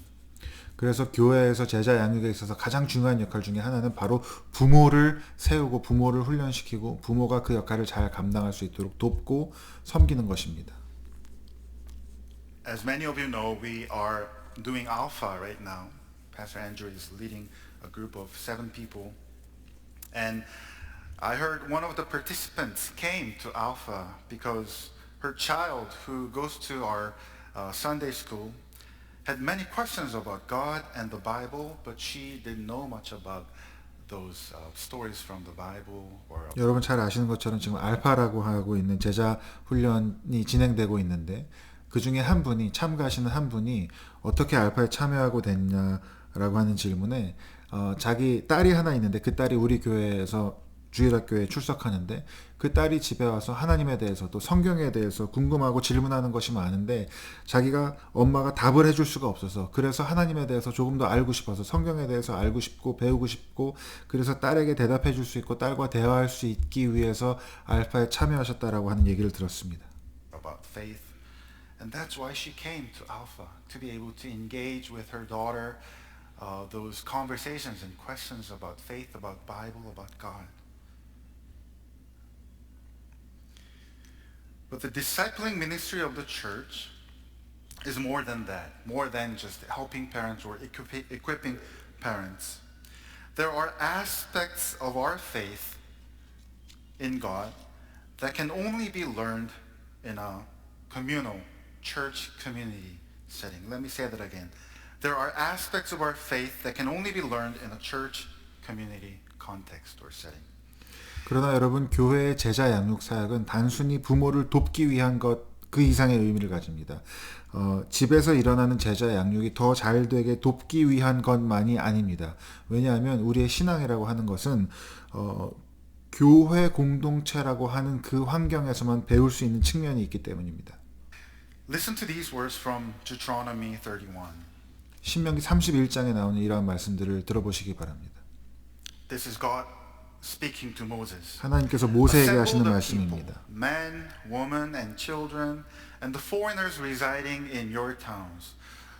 그래서 교회에서 제자 양육에 있어서 가장 중요한 역할 중에 하나는 바로 부모를 세우고 부모를 훈련시키고 부모가 그 역할을 잘 감당할 수 있도록 돕고 섬기는 것입니다. As many of you know, we are doing Alpha right now. Pastor Andrew is leading a group of 7 people. And I heard one of the participants came to Alpha because her child who goes to our Sunday school had many questions about God and the Bible, but she didn't know much about those stories from the Bible. 여러분 잘 아시는 것처럼 지금 알파라고 하고 있는 제자 훈련이 진행되고 있는데 그 중에 한 분이 참가하시는 한 분이 어떻게 알파에 참여하고 됐냐라고 하는 질문에 자기 딸이 하나 있는데 그 딸이 우리 교회에서 주일학교에 출석하는데 그 딸이 집에 와서 하나님에 대해서 또 성경에 대해서 궁금하고 질문하는 것이 많은데 자기가 엄마가 답을 해줄 수가 없어서 그래서 하나님에 대해서 조금 더 알고 싶어서 성경에 대해서 알고 싶고 배우고 싶고 그래서 딸에게 대답해 줄 수 있고 딸과 대화할 수 있기 위해서 알파에 참여하셨다라고 하는 얘기를 들었습니다. About faith. And that's why she came to Alpha, to be able to engage with her daughter, those conversations and questions about faith, about Bible, about God. But the discipling ministry of the church is more than that, more than just helping parents or equipping parents. There are aspects of our faith in God that can only be learned in a communal church community setting. Let me say that again. There are aspects of our faith that can only be learned in a church community context or setting. 그러나 여러분 교회의 제자 양육 사역은 단순히 부모를 돕기 위한 것 그 이상의 의미를 가집니다. 집에서 일어나는 제자 양육이 더 잘 되게 돕기 위한 것만이 아닙니다. 왜냐하면 우리의 신앙이라고 하는 것은 교회 공동체라고 하는 그 환경에서만 배울 수 있는 측면이 있기 때문입니다. Listen to these words from Deuteronomy 31. 신명기 31장에 나오는 이러한 말씀들을 들어보시기 바랍니다. This is God speaking to Moses. 하나님께서 모세에게 Assemble 하시는 the people, 말씀입니다. men, women, and children, and the foreigners residing in your towns,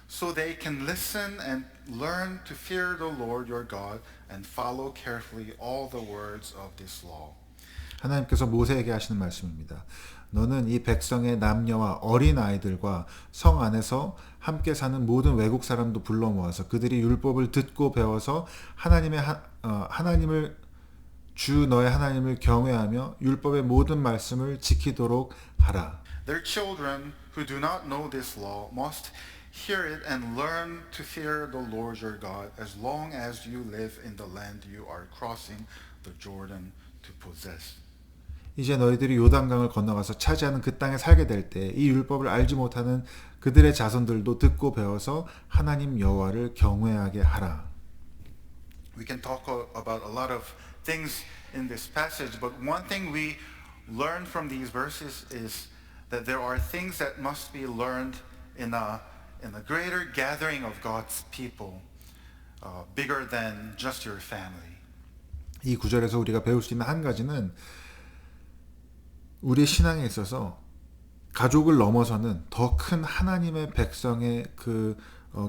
so they can listen and learn to fear the Lord your God and follow carefully all the words of this law. 하나님께서 모세에게 하시는 말씀입니다. 너는 이 백성의 남녀와 어린 아이들과 성 안에서 함께 사는 모든 외국 사람도 불러 모아서 그들이 율법을 듣고 배워서 하나님을 주 너의 하나님을 경외하며 율법의 모든 말씀을 지키도록 하라. Their children who do not know this law must hear it and learn to fear the Lord your God as long as you live in the land you are crossing the Jordan to possess. 이제 너희들이 요단강을 건너가서 차지하는 그 땅에 살게 될 때 이 율법을 알지 못하는 그들의 자손들도 듣고 배워서 하나님 여호와를 경외하게 하라. We can talk about a lot of things in this passage, but one thing we learn from these verses is that there are things that must be learned in a greater gathering of God's people, bigger than just your family. 이 구절에서 우리가 배울 수 있는 한 가지는 우리의 신앙에 있어서 가족을 넘어서는 더 큰 하나님의 백성의 그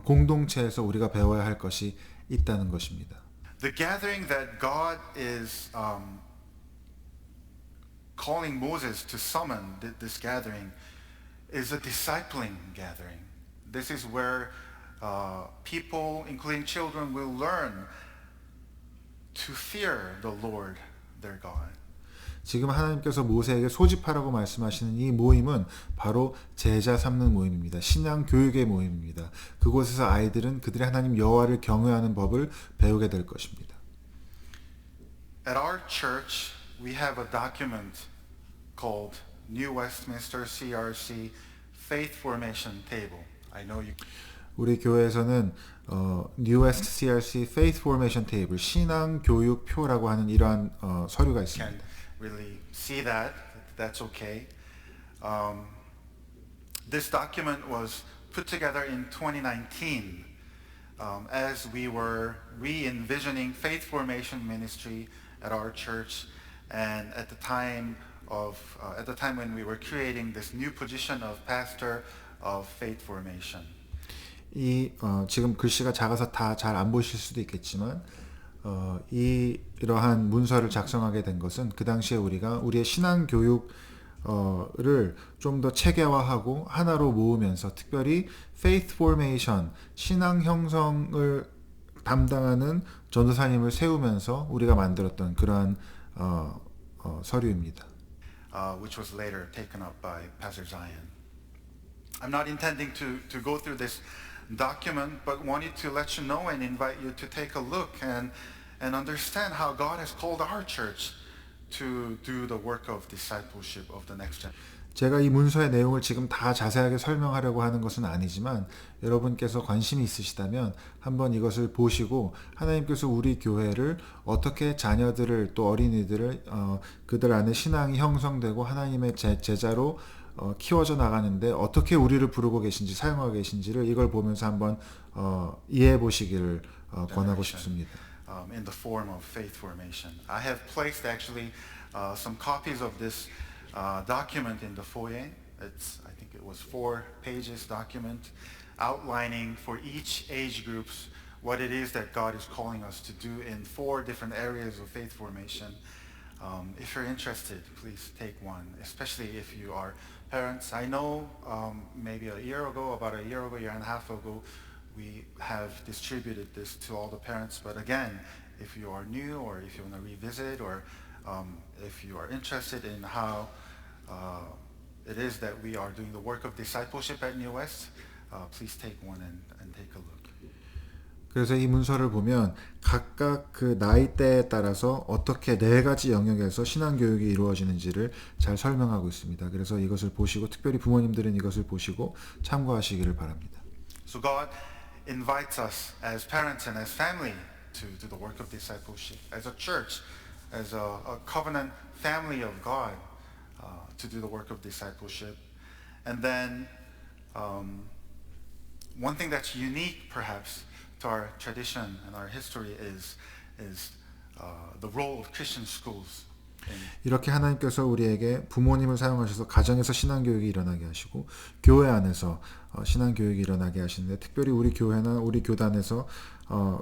공동체에서 우리가 배워야 할 것이 있다는 것입니다. The gathering that God is calling Moses to summon, this gathering, is a discipling gathering. This is where people, including children, will learn to fear the Lord their God. 지금 하나님께서 모세에게 소집하라고 말씀하시는 이 모임은 바로 제자 삼는 모임입니다. 신앙 교육의 모임입니다. 그곳에서 아이들은 그들의 하나님 여호와를 경외하는 법을 배우게 될 것입니다. At our church, we have a document called New Westminster CRC Faith Formation Table. I know you. 우리 교회에서는 New West CRC Faith Formation Table 신앙 교육 표라고 하는 이러한 서류가 있습니다. Can't really see that. That's okay. This document was put together in 2019 as we were re-envisioning faith formation ministry at our church, and at the time when we were creating this new position of pastor of faith formation. 지금 글씨가 작아서 다 잘 안 보실 수도 있겠지만 이러한 문서를 작성하게 된 것은 그 당시에 우리가 우리의 신앙 교육을 좀 더 체계화하고 하나로 모으면서 특별히 faith formation 신앙 형성을 담당하는 전도사님을 세우면서 우리가 만들었던 그러한 서류입니다. Which was later taken up by Pastor Zion. I'm not intending to go through this document, but wanted to let you know and invite you to take a look and understand how God has called our church to do the work of discipleship of the next generation. 제가 이 문서의 내용을 지금 다 자세하게 설명하려고 하는 것은 아니지만 여러분께서 관심이 있으시다면 한번 이것을 보시고 하나님께서 우리 교회를 어떻게 자녀들을 또 어린이들을 그들 안에 신앙이 형성되고 하나님의 제자로 키워져 나가는데 어떻게 우리를 부르고 계신지 사용하고 계신지를 이걸 보면서 한번 이해해 보시기를 권하고 싶습니다. In the form of faith formation. I have placed actually some copies of this document in the foyer. I think it was 4 pages document outlining for each age groups what it is that God is calling us to do in 4 different areas of faith formation. If you're interested, please take one, especially if you are parents. I know maybe about a year ago, year and a half ago, we have distributed this to all the parents. But again, if you are new or if you want to revisit or if you are interested in how it is that we are doing the work of discipleship at New West, please take one and take a look. 그래서 이 문서를 보면 각각 그 나이대에 따라서 어떻게 네 가지 영역에서 신앙교육이 이루어지는지를 잘 설명하고 있습니다. 그래서 이것을 보시고 특별히 부모님들은 이것을 보시고 참고하시기를 바랍니다. So God invites us as parents and as family to do the work of discipleship, as a church, as a covenant family of God, to do the work of discipleship. And then one thing that's unique perhaps to our tradition and our history is the role of Christian schools. 이렇게 하나님께서 우리에게 부모님을 사용하셔서 가정에서 신앙교육이 일어나게 하시고 교회 안에서 신앙교육이 일어나게 하시는데 특별히 우리 교회나 우리 교단에서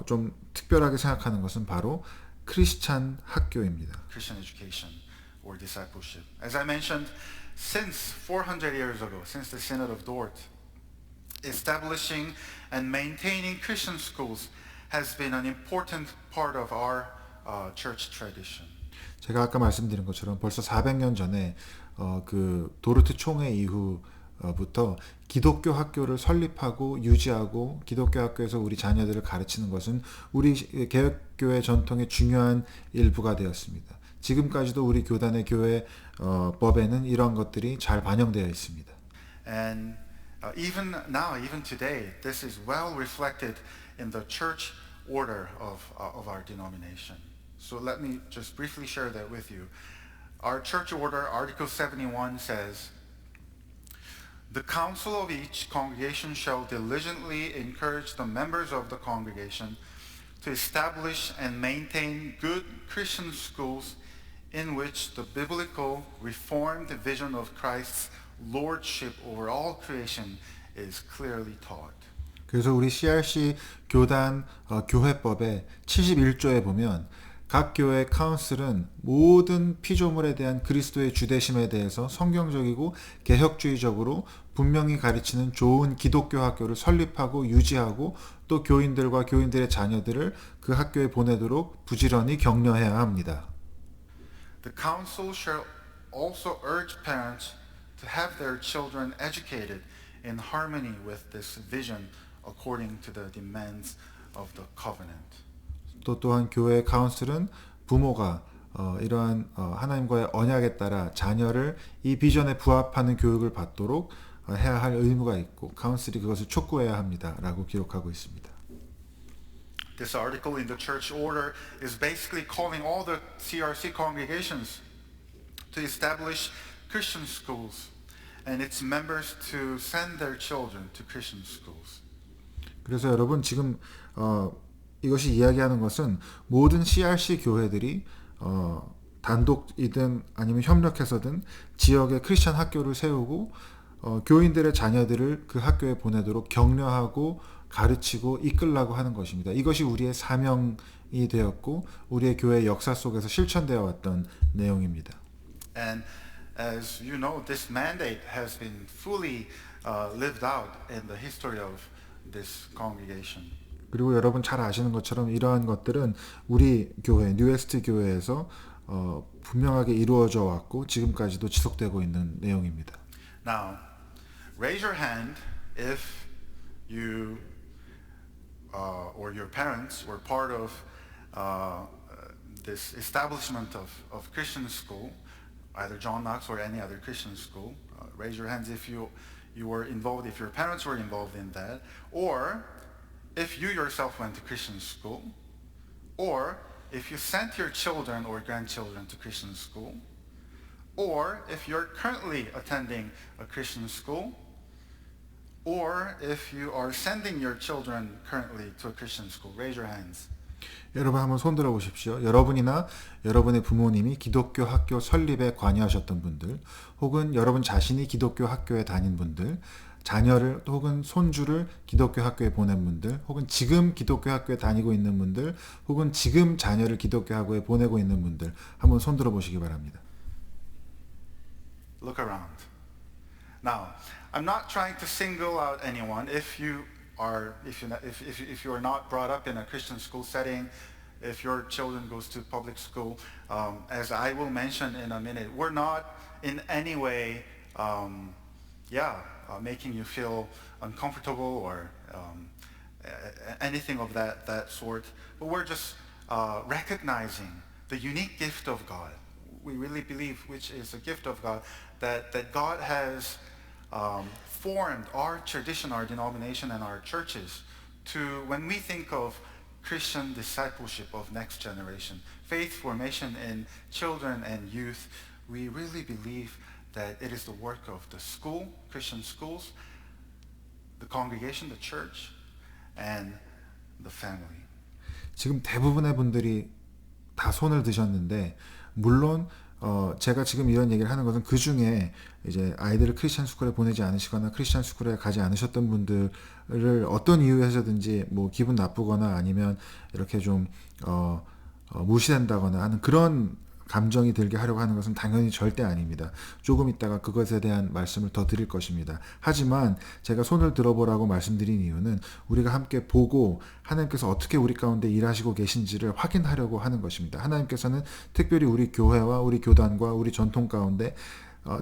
좀 특별하게 생각하는 것은 바로 크리스찬 학교입니다. Christian education or discipleship. As I mentioned, since 400 years ago, since the Synod of Dort, establishing and maintaining Christian schools has been an important part of our church tradition. 제가 아까 말씀드린 것처럼 벌써 400년 전에 그 도르트 총회 이후부터 기독교 학교를 설립하고 유지하고 기독교 학교에서 우리 자녀들을 가르치는 것은 우리 개혁교회 전통의 중요한 일부가 되었습니다. 지금까지도 우리 교단의 교회 법에는 이러한 것들이 잘 반영되어 있습니다. And even now, even today, this is well reflected in the church order of our denomination. So let me just briefly share that with you. Our church order, Article 71 says, "The council of each congregation shall diligently encourage the members of the congregation to establish and maintain good Christian schools in which the biblical reformed vision of Christ's lordship over all creation is clearly taught." 그래서 우리 CRC 교단 교회법의 71조에 보면 각 교회 카운슬은 모든 피조물에 대한 그리스도의 주대심에 대해서 성경적이고 개혁주의적으로 분명히 가르치는 좋은 기독교 학교를 설립하고 유지하고 또 교인들과 교인들의 자녀들을 그 학교에 보내도록 부지런히 격려해야 합니다. The council shall also urge parents to have their children educated in harmony with this vision according to the demands of the covenant. 또한 교회 카운슬은 부모가 이러한 하나님과의 언약에 따라 자녀를 이 비전에 부합하는 교육을 받도록 해야 할 의무가 있고 카운슬이 그것을 촉구해야 합니다라고 기록하고 있습니다. This article in the church order is basically calling all the CRC congregations to establish Christian schools and its members to send their children to Christian schools. 그래서 여러분 지금 이것이 이야기하는 것은 모든 CRC 교회들이 단독이든 아니면 협력해서든 지역의 크리스천 학교를 세우고 교인들의 자녀들을 그 학교에 보내도록 격려하고 가르치고 이끌라고 하는 것입니다. 이것이 우리의 사명이 되었고 우리의 교회 역사 속에서 실천되어 왔던 내용입니다. And as you know, this mandate has been fully lived out in the history of this congregation. 그리고 여러분 잘 아시는 것처럼 이러한 것들은 우리 교회 뉴웨스트 교회에서 분명하게 이루어져 왔고 지금까지도 지속되고 있는 내용입니다. Now, raise your hand if you or your parents were part of this establishment of Christian school, either John Knox or any other Christian school. Raise your hands if you were involved, if your parents were involved in that, or if you yourself went to Christian school, or if you sent your children or grandchildren to Christian school, or if you're currently attending a Christian school, or if you are sending your children currently to a Christian school. Raise your hands. 여러분 한번 손 들어 보십시오. 여러분이나 여러분의 부모님이 기독교 학교 설립에 관여하셨던 분들, 혹은 여러분 자신이 기독교 학교에 다닌 분들, 자녀를 혹은 손주를 기독교 학교에 보낸 분들, 혹은 지금 기독교 학교에 다니고 있는 분들, 혹은 지금 자녀를 기독교 학교에 보내고 있는 분들 한번 손 들어 보시기 바랍니다. Look around. Now, I'm not trying to single out anyone. If you are not brought up in a Christian school setting, if your children goes to public school, as I will mention in a minute, we're not in any way, making you feel uncomfortable or anything of that sort, but we're just recognizing the unique gift of God. We really believe, which is a gift of God, that God has formed our tradition, our denomination, and our churches to, when we think of Christian discipleship of next generation, faith formation in children and youth, we really believe that it is the work of the school, Christian schools, the congregation, the church, and the family. 지금 대부분의 분들이 다 손을 드셨는데 물론 제가 지금 이런 얘기를 하는 것은 그 중에 이제 아이들을 크리스천 스쿨에 보내지 않으시거나 크리스천 스쿨에 가지 않으셨던 분들을 어떤 이유에서든지 뭐 기분 나쁘거나 아니면 이렇게 좀 무시된다거나 하는 그런 감정이 들게 하려고 하는 것은 당연히 절대 아닙니다. 조금 있다가 그것에 대한 말씀을 더 드릴 것입니다. 하지만 제가 손을 들어보라고 말씀드린 이유는 우리가 함께 보고 하나님께서 어떻게 우리 가운데 일하시고 계신지를 확인하려고 하는 것입니다. 하나님께서는 특별히 우리 교회와 우리 교단과 우리 전통 가운데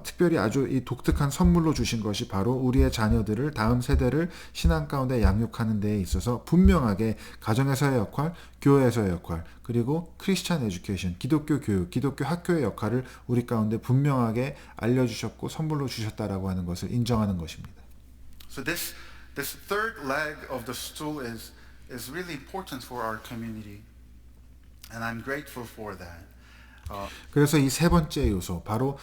특별히 아주 이 독특한 선물로 주신 것이 바로 우리의 자녀들을 다음 세대를 신앙 가운데 양육하는 데에 있어서 분명하게 가정에서의 역할, 교회에서의 역할, 그리고 크리스찬 에듀케이션, 기독교 교육, 기독교 학교의 역할을 우리 가운데 분명하게 알려주셨고 선물로 주셨다라고 하는 것을 인정하는 것입니다. So this third leg of the stool is really important for our community, and I'm grateful for that. 그래서 이 세 번째 요소, 바로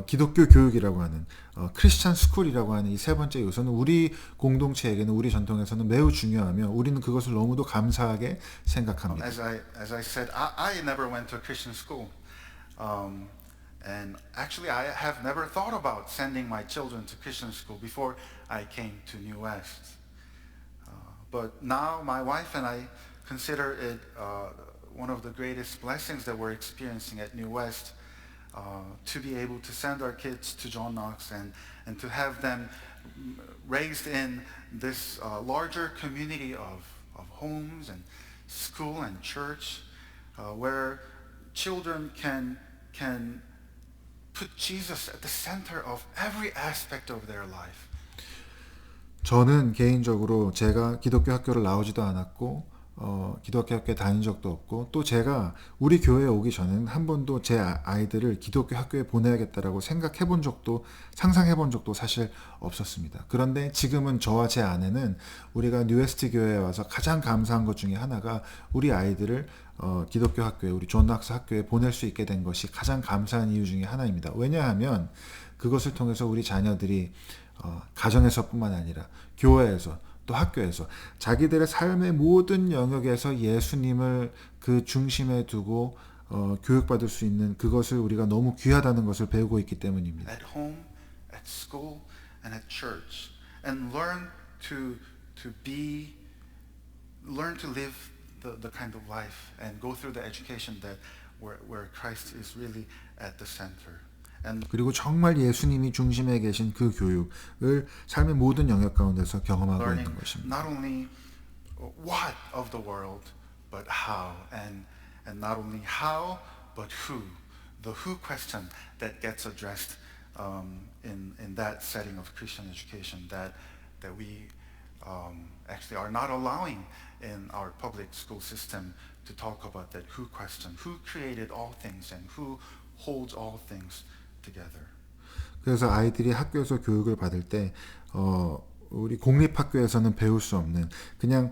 기독교 교육이라고 하는 크리스찬 스쿨이라고 하는 이 세 번째 요소는 우리 공동체에게는 우리 전통에서는 매우 중요하며 우리는 그것을 너무도 감사하게 생각합니다. As I said, I never went to a Christian school, and actually I have never thought about sending my children to Christian school before I came to New West. But now my wife and I consider it one of the greatest blessings that we're experiencing at New West, to be able to send our kids to John Knox and to have them raised in this larger community of homes and school and church, where children can put Jesus at the center of every aspect of their life. 저는 개인적으로 제가 기독교 학교를 나오지도 않았고 기독교 학교에 다닌 적도 없고 또 제가 우리 교회에 오기 전에는 한 번도 제 아이들을 기독교 학교에 보내야겠다라고 생각해 본 적도 상상해 본 적도 사실 없었습니다. 그런데 지금은 저와 제 아내는 우리가 뉴웨스트 교회에 와서 가장 감사한 것 중에 하나가 우리 아이들을 기독교 학교에 우리 존 낙스 학교에 보낼 수 있게 된 것이 가장 감사한 이유 중에 하나입니다. 왜냐하면 그것을 통해서 우리 자녀들이 가정에서뿐만 아니라 교회에서 또 학교에서 자기들의 삶의 모든 영역에서 예수님을 그 중심에 두고 교육받을 수 있는 그것을 우리가 너무 귀하다는 것을 배우고 있기 때문입니다. At home, at school, and at church, and learn to live the kind of life and go through the education that where Christ is really at the center. 그리고 정말 예수님이 중심에 계신 그 교육을 삶의 모든 영역 가운데서 경험하고 있는 것입니다. Not only what of the world, but how, and not only how, but who. The who question that gets addressed in that setting of Christian education that we actually are not allowing in our public school system to talk about that who question. Who created all things and who holds all things together. 그래서 아이들이 학교에서 교육을 받을 때 우리 공립학교에서는 배울 수 없는 그냥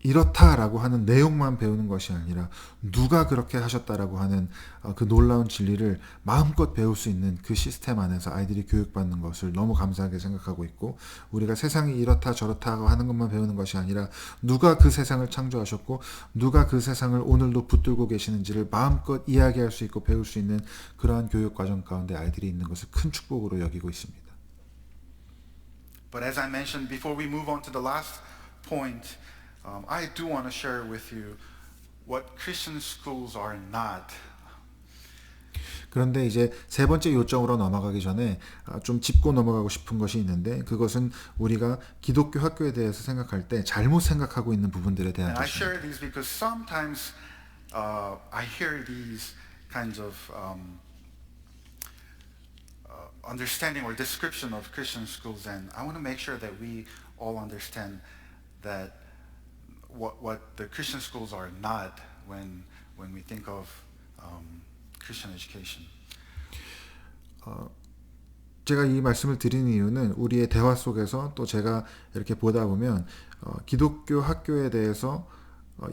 이렇다라고 하는 내용만 배우는 것이 아니라 누가 그렇게 하셨다라고 하는 그 놀라운 진리를 마음껏 배울 수 있는 그 시스템 안에서 아이들이 교육받는 것을 너무 감사하게 생각하고 있고 우리가 세상이 이렇다 저렇다 하는 것만 배우는 것이 아니라 누가 그 세상을 창조하셨고 누가 그 세상을 오늘도 붙들고 계시는지를 마음껏 이야기할 수 있고 배울 수 있는 그러한 교육 과정 가운데 아이들이 있는 것을 큰 축복으로 여기고 있습니다. But as I mentioned before we move on to the last point, I do want to share with you what Christian schools are not. 그런데 이제 세 번째 요점으로 넘어가기 전에 좀 짚고 넘어가고 싶은 것이 있는데 그것은 우리가 기독교 학교에 대해서 생각할 때 잘못 생각하고 있는 부분들에 대한 And I 것입니다. share these because sometimes I hear these kinds of understanding or description of Christian schools, and I want to make sure that we all understand that what the Christian schools are not when we think of Christian education. 제가 이 말씀을 드리는 이유는 우리의 대화 속에서 또 제가 이렇게 보다 보면 기독교 학교에 대해서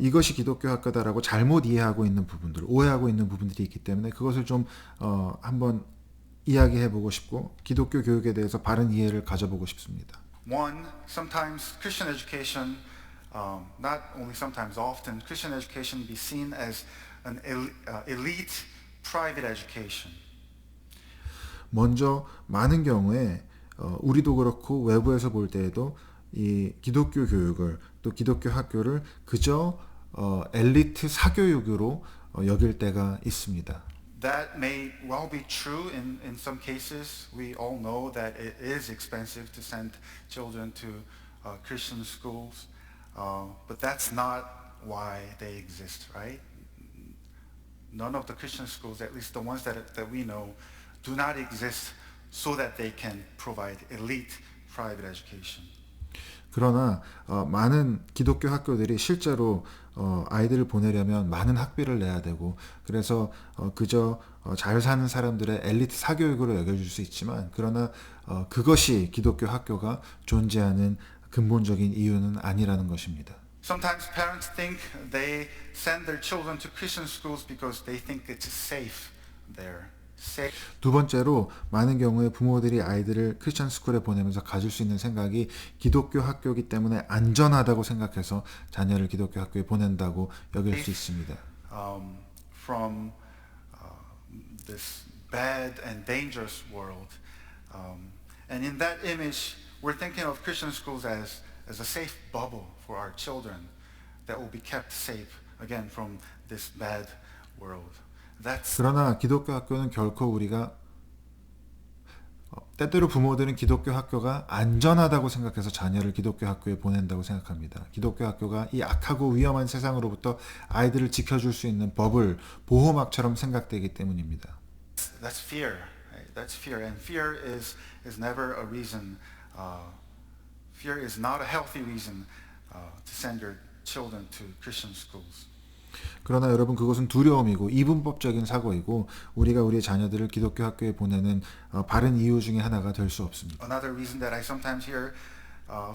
이것이 기독교 학교다라고 잘못 이해하고 있는 부분들, 오해하고 있는 부분들이 있기 때문에 그것을 좀 한번 이야기해 보고 싶고 기독교 교육에 대해서 바른 이해를 가져보고 싶습니다. One, sometimes Christian education, not only sometimes, often Christian education be seen as an elite private education. 먼저 많은 경우에 우리도 그렇고 외부에서 볼 때에도 이 기독교 교육을 또 기독교 학교를 그저 엘리트 사교육으로 여길 때가 있습니다. That may well be true in some cases. We all know that it is expensive to send children to Christian schools, but that's not why they exist, right? None of the Christian schools, at least the ones that we know, do not exist so that they can provide elite private education. 그러나 많은 기독교 학교들이 실제로 아이들을 보내려면 많은 학비를 내야 되고 그래서 그저 잘 사는 사람들의 엘리트 사교육으로 여겨질 수 있지만 그러나 그것이 기독교 학교가 존재하는 근본적인 이유는 아니라는 것입니다. Sometimes parents think they send their children to Christian schools because they think it's safe there. 두 번째로 많은 경우에 부모들이 아이들을 크리스천 스쿨에 보내면서 가질 수 있는 생각이 기독교 학교이기 때문에 안전하다고 생각해서 자녀를 기독교 학교에 보낸다고 여길 수 있습니다. From this bad and dangerous world, and in that image, we're thinking of Christian schools as a safe bubble for our children that will be kept safe again from this bad world. 그러나 기독교 학교는 결코 우리가 때때로 부모들은 기독교 학교가 안전하다고 생각해서 자녀를 기독교 학교에 보낸다고 생각합니다. 기독교 학교가 이 악하고 위험한 세상으로부터 아이들을 지켜줄 수 있는 버블, 보호막처럼 생각되기 때문입니다. That's fear. Right? That's fear, and fear is never a reason. Fear is not a healthy reason to send your children to Christian schools. 그러나 여러분 그것은 두려움이고 이분법적인 사고이고 우리가 우리의 자녀들을 기독교 학교에 보내는 바른 이유 중에 하나가 될 수 없습니다. Another reason that I sometimes hear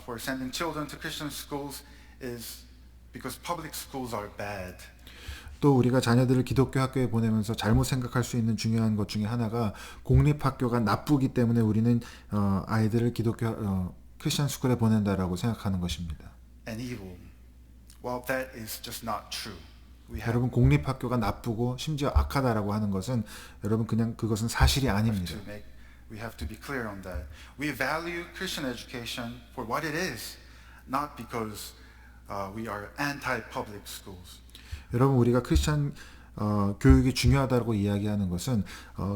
for sending children to Christian schools is because public schools are bad. 또 우리가 자녀들을 기독교 학교에 보내면서 잘못 생각할 수 있는 중요한 것 중에 하나가 공립학교가 나쁘기 때문에 우리는 아이들을 기독교 크리스천 스쿨에 보낸다라고 생각하는 것입니다. And evil. Well, that is just not true. 여러분 공립학교가 나쁘고 심지어 악하다라고 하는 것은 여러분 그냥 그것은 사실이 아닙니다. We have to be clear on that. We value Christian education for what it is, not because we are anti-public schools. 여러분 우리가 크리스천 교육이 중요하다고 이야기하는 것은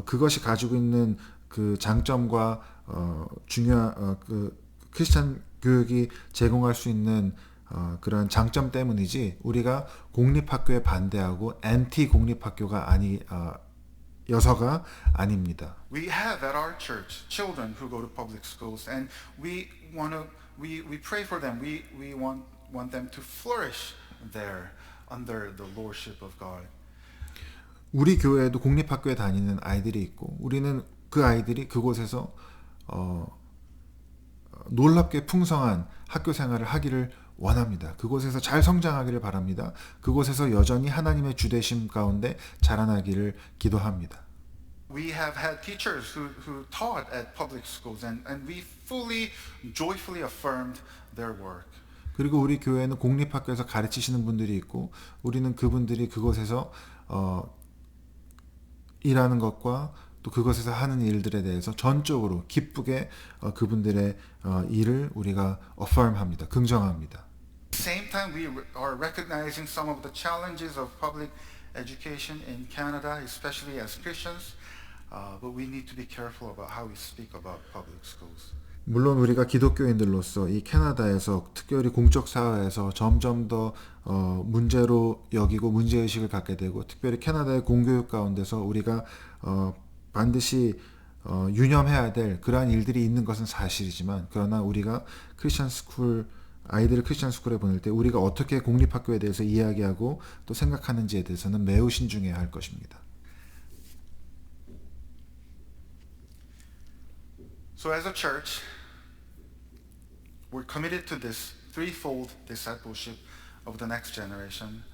그것이 가지고 있는 그 장점과 그 크리스천 교육이 제공할 수 있는 그런 장점 때문이지 우리가 공립학교에 반대하고 앤티 공립학교가 여서가 아닙니다. We have at our church children who go to public schools, and we pray for them. We want them to flourish there under the lordship of God. 우리 교회에도 공립학교에 다니는 아이들이 있고 우리는 그 아이들이 그곳에서 놀랍게 풍성한 학교 생활을 하기를 원합니다. 그곳에서 잘 성장하기를 바랍니다. 그곳에서 여전히 하나님의 주되심 가운데 자라나기를 기도합니다. We have had teachers who taught at public schools, and we fully, joyfully affirmed their work. 그리고 우리 교회는 공립학교에서 가르치시는 분들이 있고 우리는 그분들이 그곳에서 일하는 것과 또 그것에서 하는 일들에 대해서 전적으로 기쁘게 그분들의 일을 우리가 affirm합니다. 긍정합니다. Same time, we are recognizing some of the challenges of public education in Canada, especially as Christians, but we need to be careful about how we speak about public schools. 물론 우리가 기독교인들로서 이 캐나다에서 특별히 공적 사회에서 점점 더 문제로 여기고 문제의식을 갖게 되고 특별히 캐나다의 공교육 가운데서 우리가 반드시 유념해야 될 그러한 일들이 있는 것은 사실이지만 그러나 우리가 크리스천 스쿨 아이들을 크리스천 스쿨에 보낼 때 우리가 어떻게 공립학교에 대해서 이야기하고 또 생각하는지에 대해서는 매우 신중해야 할 것입니다. So as a church, we're committed to this threefold discipleship of the next generation,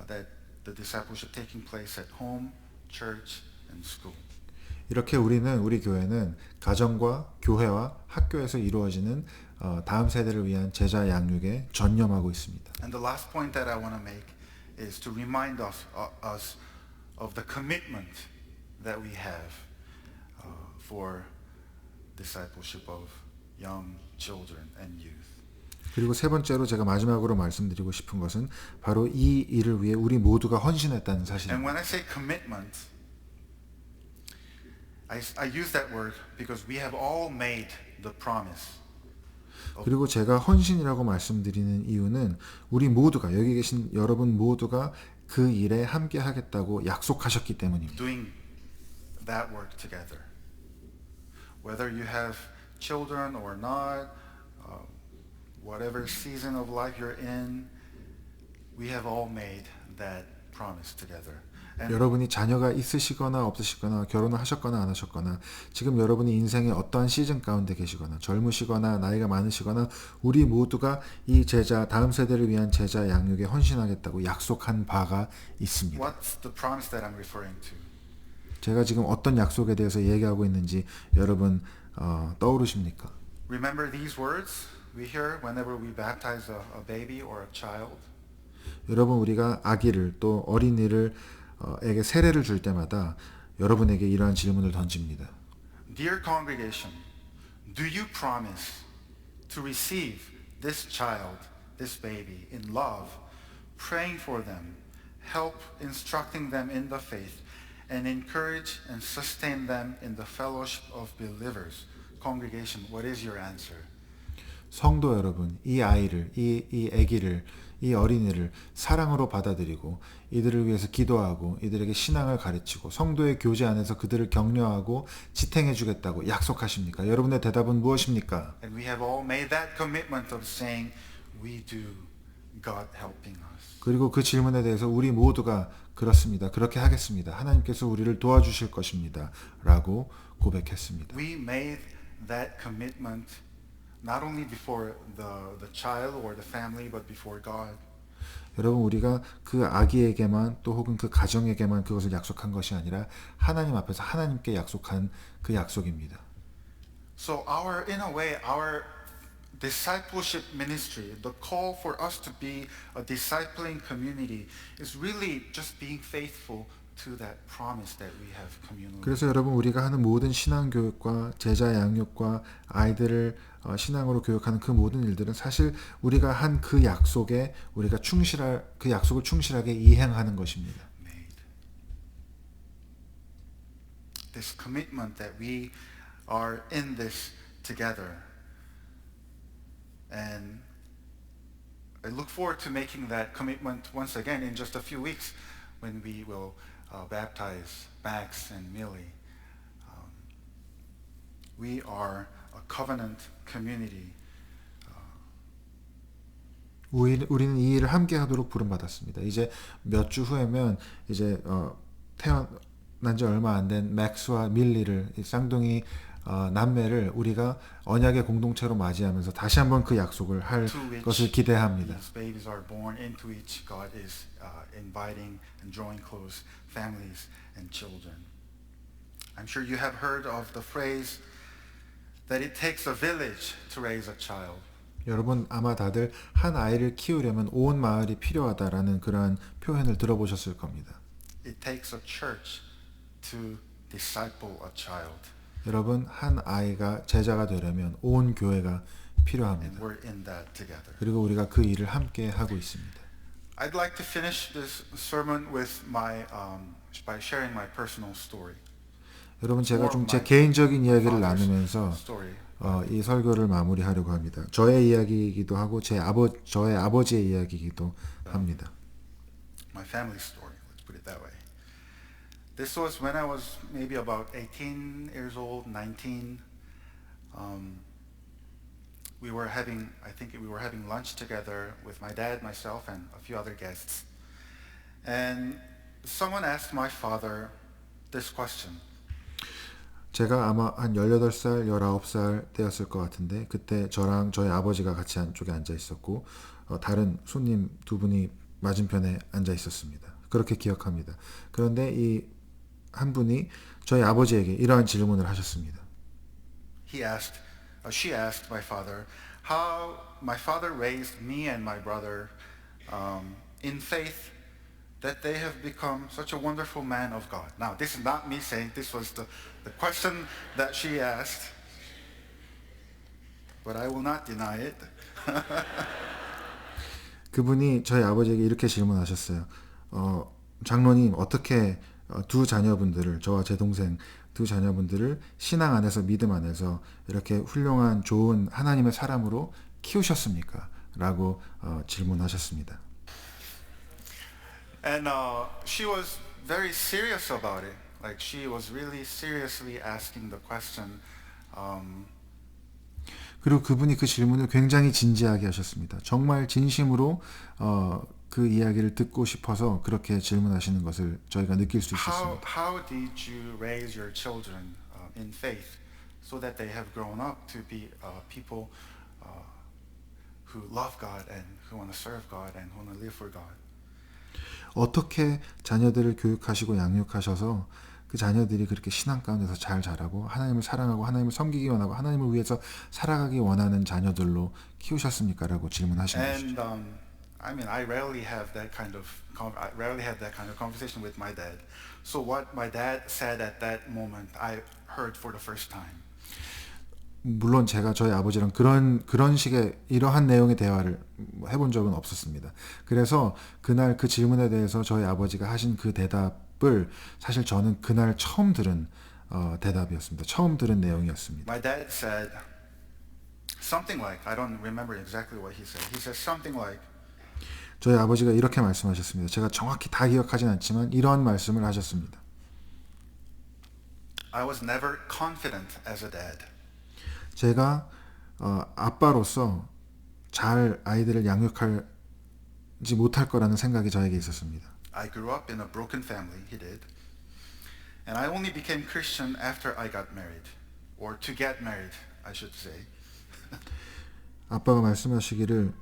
that the discipleship taking place at home, church, and school. 이렇게 우리 교회는 가정과 교회와 학교에서 이루어지는 다음 세대를 위한 제자 양육에 전념하고 있습니다. And the last point that I want to make is to remind us of the commitment that we have for discipleship of young children and youth. 그리고 세 번째로 제가 마지막으로 말씀드리고 싶은 것은 바로 이 일을 위해 우리 모두가 헌신했다는 And 사실입니다. when I say commitment, I use that word because we have all made the promise. 그리고 제가 헌신이라고 말씀드리는 이유는 우리 모두가 여기 계신 여러분 모두가 그 일에 함께 하겠다고 약속하셨기 때문입니다. Doing that work together. Whether you have children or not, whatever season of life you're in, we have all made that promise together. And 여러분이 자녀가 있으시거나 없으시거나 결혼을 하셨거나 안 하셨거나 지금 여러분이 인생의 어떠한 시즌 가운데 계시거나 젊으시거나 나이가 많으시거나 우리 모두가 이 제자 다음 세대를 위한 제자 양육에 헌신하겠다고 약속한 바가 있습니다. what's the promise that I'm referring to? 제가 지금 어떤 약속에 대해서 얘기하고 있는지 여러분 떠오르십니까? Remember these words we hear whenever we baptize a baby or a child? 여러분 우리가 아기를 또 어린이를 에게 세례를 줄 때마다 여러분에게 이러한 질문을 던집니다. Dear congregation, do you promise to receive this child, this baby, in love, praying for them, help instructing them in the faith, and encourage and sustain them in the fellowship of believers? Congregation, what is your answer? 성도 여러분, 이 아이를, 이 아기를, 이 어린이를 사랑으로 받아들이고 이들을 위해서 기도하고 이들에게 신앙을 가르치고 성도의 교제 안에서 그들을 격려하고 지탱해 주겠다고 약속하십니까? 여러분의 대답은 무엇입니까? And we have all made that commitment of saying, we do, God helping us. 그리고 그 질문에 대해서 우리 모두가 그렇습니다. 그렇게 하겠습니다. 하나님께서 우리를 도와주실 것입니다. 라고 고백했습니다. We made that commitment not only before the child or the family, but before God. 여러분 우리가 그 아기에게만 또 혹은 그 가정에게만 그것을 약속한 것이 아니라 하나님 앞에서 하나님께 약속한 그 약속입니다. So in a way, our discipleship ministry, the call for us to be a discipling community is really just being faithful to that promise that we have communally. 그래서 여러분 우리가 하는 모든 신앙 교육과 제자 양육과 아이들을 신앙으로 교육하는 그 모든 일들은 사실 우리가 한 그 약속에 우리가 그 약속을 충실하게 이행하는 것입니다. Made. This commitment that we are in this together. And I look forward to making that commitment once again in just a few weeks when we will baptize Max and Millie. We are a covenant community. 우리는 이 일을 함께 하도록 부름받았습니다. 이제 몇 주 후에면 이제 태어난 지 얼마 안 된 맥스와 밀리를 쌍둥이 남매를 우리가 언약의 공동체로 맞이하면서 다시 한번 그 약속을 할 것을 기대합니다. These babies are born into which God is inviting and drawing close families and children. I'm sure you have heard of the phrase that it takes a village to raise a child. 여러분 아마 다들 한 아이를 키우려면 온 마을이 필요하다라는 그러한 표현을 들어보셨을 겁니다. It takes a church to disciple a child. 여러분 한 아이가 제자가 되려면 온 교회가 And 필요합니다. we're in that together. 그리고 우리가 그 일을 함께 하고 있습니다. I'd like to finish this sermon with by sharing my personal story. 여러분 제가 좀 제 개인적인 이야기를 나누면서 Story. 이 설교를 마무리하려고 합니다. 저의 이야기이기도 하고 저의 아버지의 이야기이기도 합니다. My family story, let's put it that way. This was when I was maybe about 18 years old, 19. I think we were having lunch together with my dad, myself, and a few other guests. And someone asked my father this question. 제가 아마 한 18살, 19살 때였을 것 같은데 그때 저랑 저희 아버지가 같이 한쪽에 앉아 있었고 다른 손님 두 분이 맞은편에 앉아 있었습니다. 그렇게 기억합니다. 그런데 이 한 분이 저희 아버지에게 이러한 질문을 하셨습니다. She asked my father how my father raised me and my brother in faith that they have become such a wonderful man of God. Now, this is not me saying this was the question that she asked, but I will not deny it. 그분이 저희 아버지에게 이렇게 질문하셨어요. 장로님 어떻게 두 자녀분들을 저와 제 동생 두 자녀분들을 신앙 안에서 믿음 안에서 이렇게 훌륭한 좋은 하나님의 사람으로 키우셨습니까? 라고 질문하셨습니다. And she was very serious about it. Like she was really seriously asking the question. 그리고 그분이 그 질문을 굉장히 진지하게 하셨습니다. 정말 진심으로 그 이야기를 듣고 싶어서 그렇게 질문하시는 것을 저희가 느낄 수 있었습니다. How did you raise your children in faith so that they have grown up to be people who love God and who want to serve God and who want to live for God? 어떻게 자녀들을 교육하시고 양육하셔서 그 자녀들이 그렇게 신앙 가운데서 잘 자라고 하나님을 사랑하고 하나님을 섬기기 원하고 하나님을 위해서 살아가기 원하는 자녀들로 키우셨습니까? 라고 질문하신 것이죠. I mean, I rarely had that kind of conversation with my dad. So what my dad said at that moment, I heard for the first time. 물론 제가 저희 아버지랑 그런 식의 이러한 내용의 대화를 해본 적은 없었습니다. 그래서 그날 그 질문에 대해서 저희 아버지가 하신 그 대답을 사실 저는 그날 처음 들은 대답이었습니다. 처음 들은 내용이었습니다. My dad said something like, I don't remember exactly what he said. He said something like, 저희 아버지가 이렇게 말씀하셨습니다. 제가 정확히 다 기억하진 않지만 이런 말씀을 하셨습니다. I was never confident as a dad. 제가 아빠로서 잘 아이들을 양육하지 못할 거라는 생각이 저에게 있었습니다. I grew up in a broken family, he did. And I only became Christian after I got married. Or to get married, I should say. 아빠가 말씀하시기를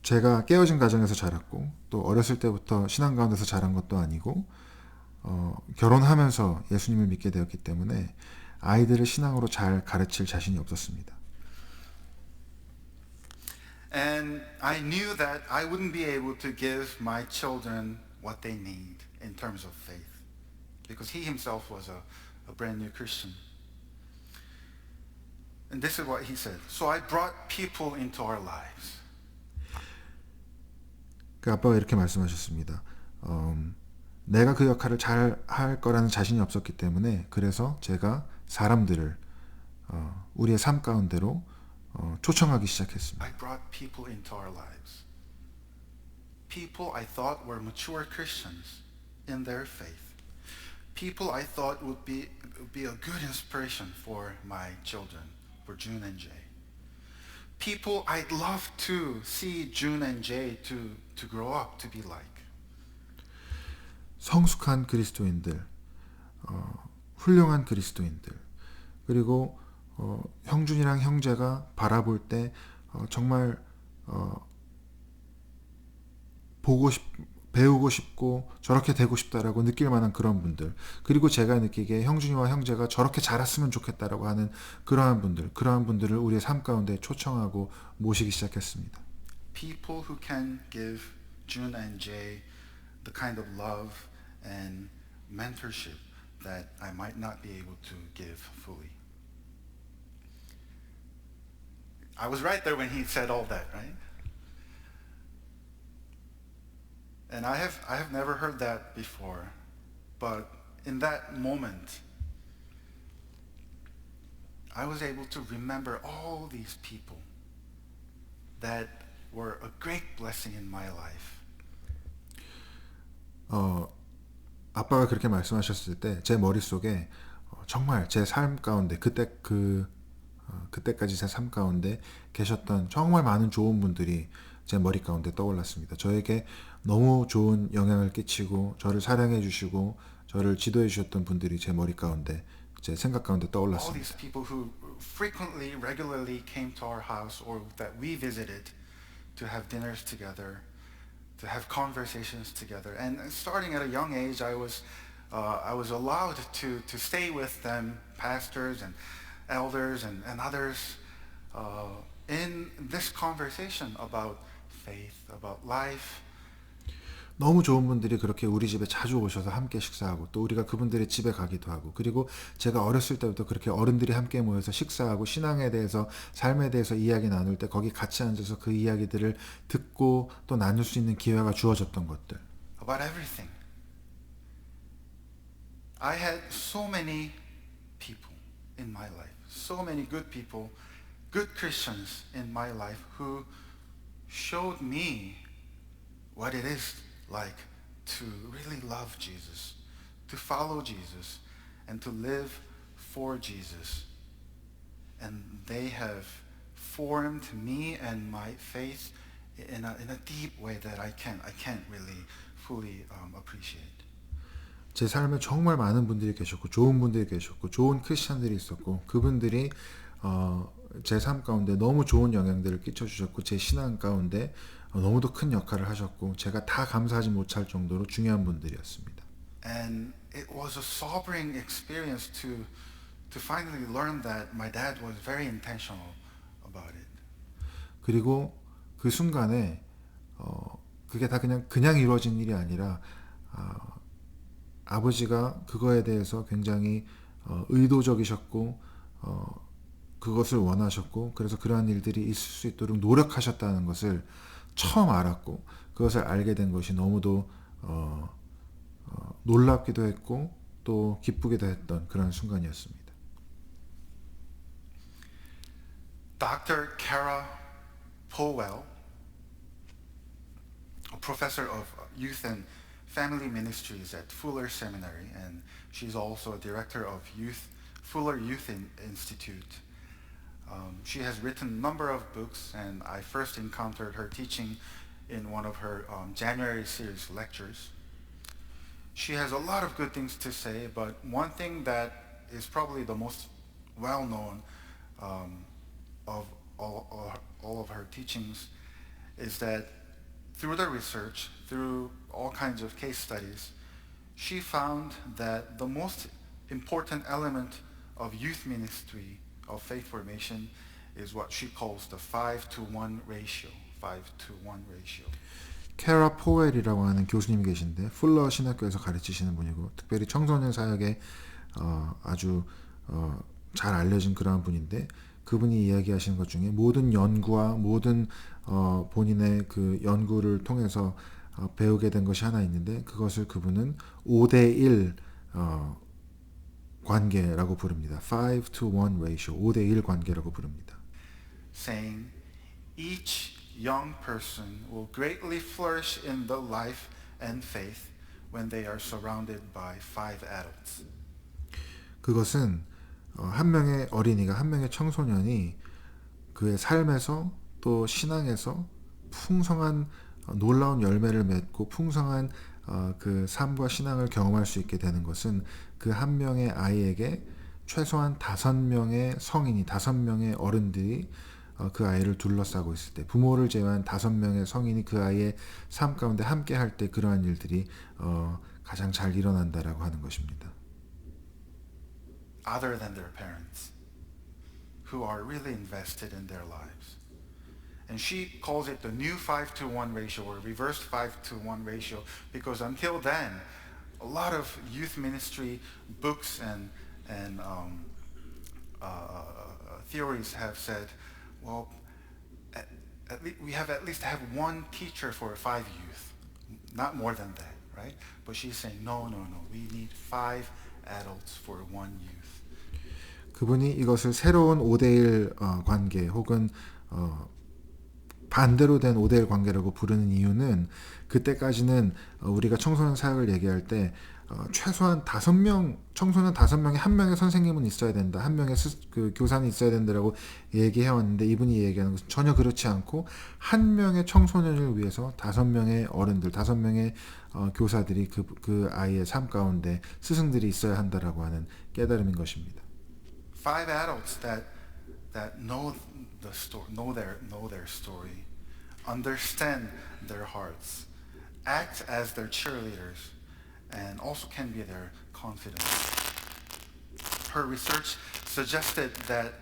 제가 깨어진 가정에서 자랐고 또 어렸을 때부터 신앙 가운데서 자란 것도 아니고 결혼하면서 예수님을 믿게 되었기 때문에 아이들을 신앙으로 잘 가르칠 자신이 없었습니다. And I knew that I wouldn't be able to give my children what they need in terms of faith. Because he himself was a brand new Christian. And this is what he said. So I brought people into our lives. 그 아빠가 이렇게 말씀하셨습니다. 내가 그 역할을 잘 할 거라는 자신이 없었기 때문에 그래서 제가 사람들을 우리의 삶 가운데로 초청하기 시작했습니다. I brought people into our lives. People I thought were mature Christians in their faith. People I thought would be a good inspiration for my children, for June and Jay. People I'd love to see June and Jay to grow up to be like. 성숙한 그리스도인들, 훌륭한 그리스도인들, 그리고 형준이랑 형제가 바라볼 때 정말 배우고 싶고 저렇게 되고 싶다라고 느낄 만한 그런 분들, 그리고 제가 느끼기에 형준이와 형제가 저렇게 자랐으면 좋겠다라고 하는 그러한 분들을 우리의 삶 가운데 초청하고 모시기 시작했습니다. People who can give June and Jay the kind of love and mentorship that I might not be able to give fully. I was right there when he said all that, right? And I have never heard that before, but in that moment, I was able to remember all these people that were a great blessing in my life. 아빠가 그렇게 말씀하셨을 때 제 머릿속에 정말 제 삶 가운데 그때까지 제 삶 가운데 계셨던 정말 많은 좋은 분들이 제 머리 가운데 떠올랐습니다. 저에게 너무 좋은 영향을 끼치고 저를 사랑해 주시고 저를 지도해 주셨던 분들이 제 머리 가운데 제 생각 가운데 All these 떠올랐습니다. people who frequently, regularly came to our house or that we visited to have dinners together, to have conversations together. And starting at a young age, I was allowed to stay with them, pastors and elders and others, in this conversation about faith, about life. 너무 좋은 분들이 그렇게 우리 집에 자주 오셔서 함께 식사하고 또 우리가 그분들의 집에 가기도 하고 그리고 제가 어렸을 때부터 그렇게 어른들이 함께 모여서 식사하고 신앙에 대해서 삶에 대해서 이야기 나눌 때 거기 같이 앉아서 그 이야기들을 듣고 또 나눌 수 있는 기회가 주어졌던 것들. About everything. I had so many people in my life, so many good people, good Christians in my life who showed me what it is like to really love Jesus, to follow Jesus, and to live for Jesus. And they have formed me and my faith in a deep way that I can't really fully appreciate. 제 삶에 정말 많은 분들이 계셨고 좋은 분들이 계셨고 좋은 크리스천들이 있었고 그분들이 제 삶 가운데 너무 좋은 영향들을 끼쳐주셨고 제 신앙 가운데 너무도 큰 역할을 하셨고 제가 다 감사하지 못할 정도로 중요한 분들이었습니다. And it was a sobering experience to finally learn that my dad was very intentional about it. 그리고 그 순간에 그게 다 그냥 이루어진 일이 아니라 아버지가 그거에 대해서 굉장히 의도적이셨고 그것을 원하셨고 그래서 그러한 일들이 있을 수 있도록 노력하셨다는 것을 처음 알았고 그것을 알게 된 것이 너무도 놀랍기도 했고 또 기쁘기도 했던 그런 순간이었습니다. Dr. Kara Powell, a professor of youth and family ministries at Fuller Seminary, and she's also a director of Fuller Youth Institute. She has written a number of books, and I first encountered her teaching in one of her January series lectures. She has a lot of good things to say, but one thing that is probably the most well-known of all of her teachings is that through the research, through all kinds of case studies, she found that the most important element of youth ministry, of faith formation, is what she calls the 5-to-1 ratio. 5-to-1 ratio. 캐라 포웰이라고 하는 교수님이 계신데 풀러 신학교에서 가르치시는 분이고 특별히 청소년 사역에 아주 잘 알려진 그러한 분인데 그분이 이야기하시는 것 중에 모든 연구와 모든 본인의 그 연구를 통해서 배우게 된 것이 하나 있는데 그것을 그분은 5대1 관계라고 부릅니다. 5-to-1 ratio, 5대1 관계라고 부릅니다. Saying each young person will greatly flourish in the life and faith when they are surrounded by 5 adults. 그것은 한 명의 어린이가 한 명의 청소년이 그의 삶에서 또 신앙에서 풍성한 놀라운 열매를 맺고 풍성한 그 삶과 신앙을 경험할 수 있게 되는 것은 그 한 명의 아이에게 최소한 5명의 성인이 5명의 어른들이 그 아이를 둘러싸고 있을 때 부모를 제외한 5명의 성인이 그 아이의 삶 가운데 함께 할 때 그러한 일들이 가장 잘 일어난다라고 하는 것입니다. Other than their parents, who are really invested in their lives. And she calls it the new 5-to-1 ratio or reversed 5-to-1 ratio because until then, a lot of youth ministry books and theories have said, well, we have at least have one teacher for 5 youth, not more than that, right? But she's saying, no, we need 5 adults for 1 youth. 그분이 이것을 새로운 5대1 관계 혹은 반대로 된 5대1 관계라고 부르는 이유는 그때까지는 우리가 청소년 사역을 얘기할 때 최소한 5명 청소년 5명에 한 명의 선생님은 있어야 된다. 한 명의 그 교사는 있어야 된다라고 얘기해 왔는데 이분이 얘기하는 것은 전혀 그렇지 않고 한 명의 청소년을 위해서 5명의 어른들, 5명의 교사들이 그 아이의 삶 가운데 스승들이 있어야 한다라고 하는 깨달음인 것입니다. Five adults that know the story, know their story, understand their hearts, act as their cheerleaders, and also can be their confidants. Her research suggested that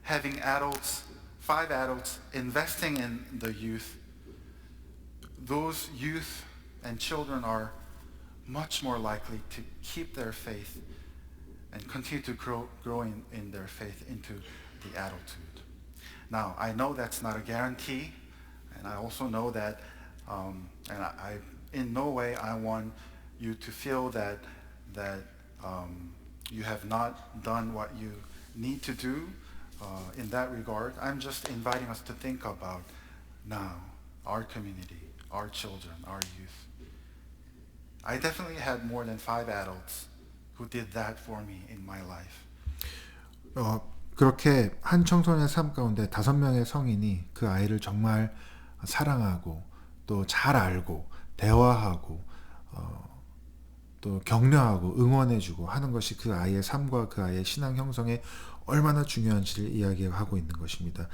having adults, 5 adults, investing in the youth, those youth and children are much more likely to keep their faith and continue to grow in their faith into the adulthood. Now, I know that's not a guarantee, and I also know that, and I in no way I want you to feel that you have not done what you need to do in that regard. I'm just inviting us to think about now our community, our children, our youth. I definitely had more than 5 adults who did that for me in my life. 그렇게 한 청소년의 삶 가운데 5명의 성인이 그 아이를 정말 사랑하고 또 잘 알고 대화하고 또 격려하고 응원해주고 하는 것이 그 아이의 삶과 그 아이의 신앙 형성에 얼마나 중요한지를 이야기하고 있는 것입니다.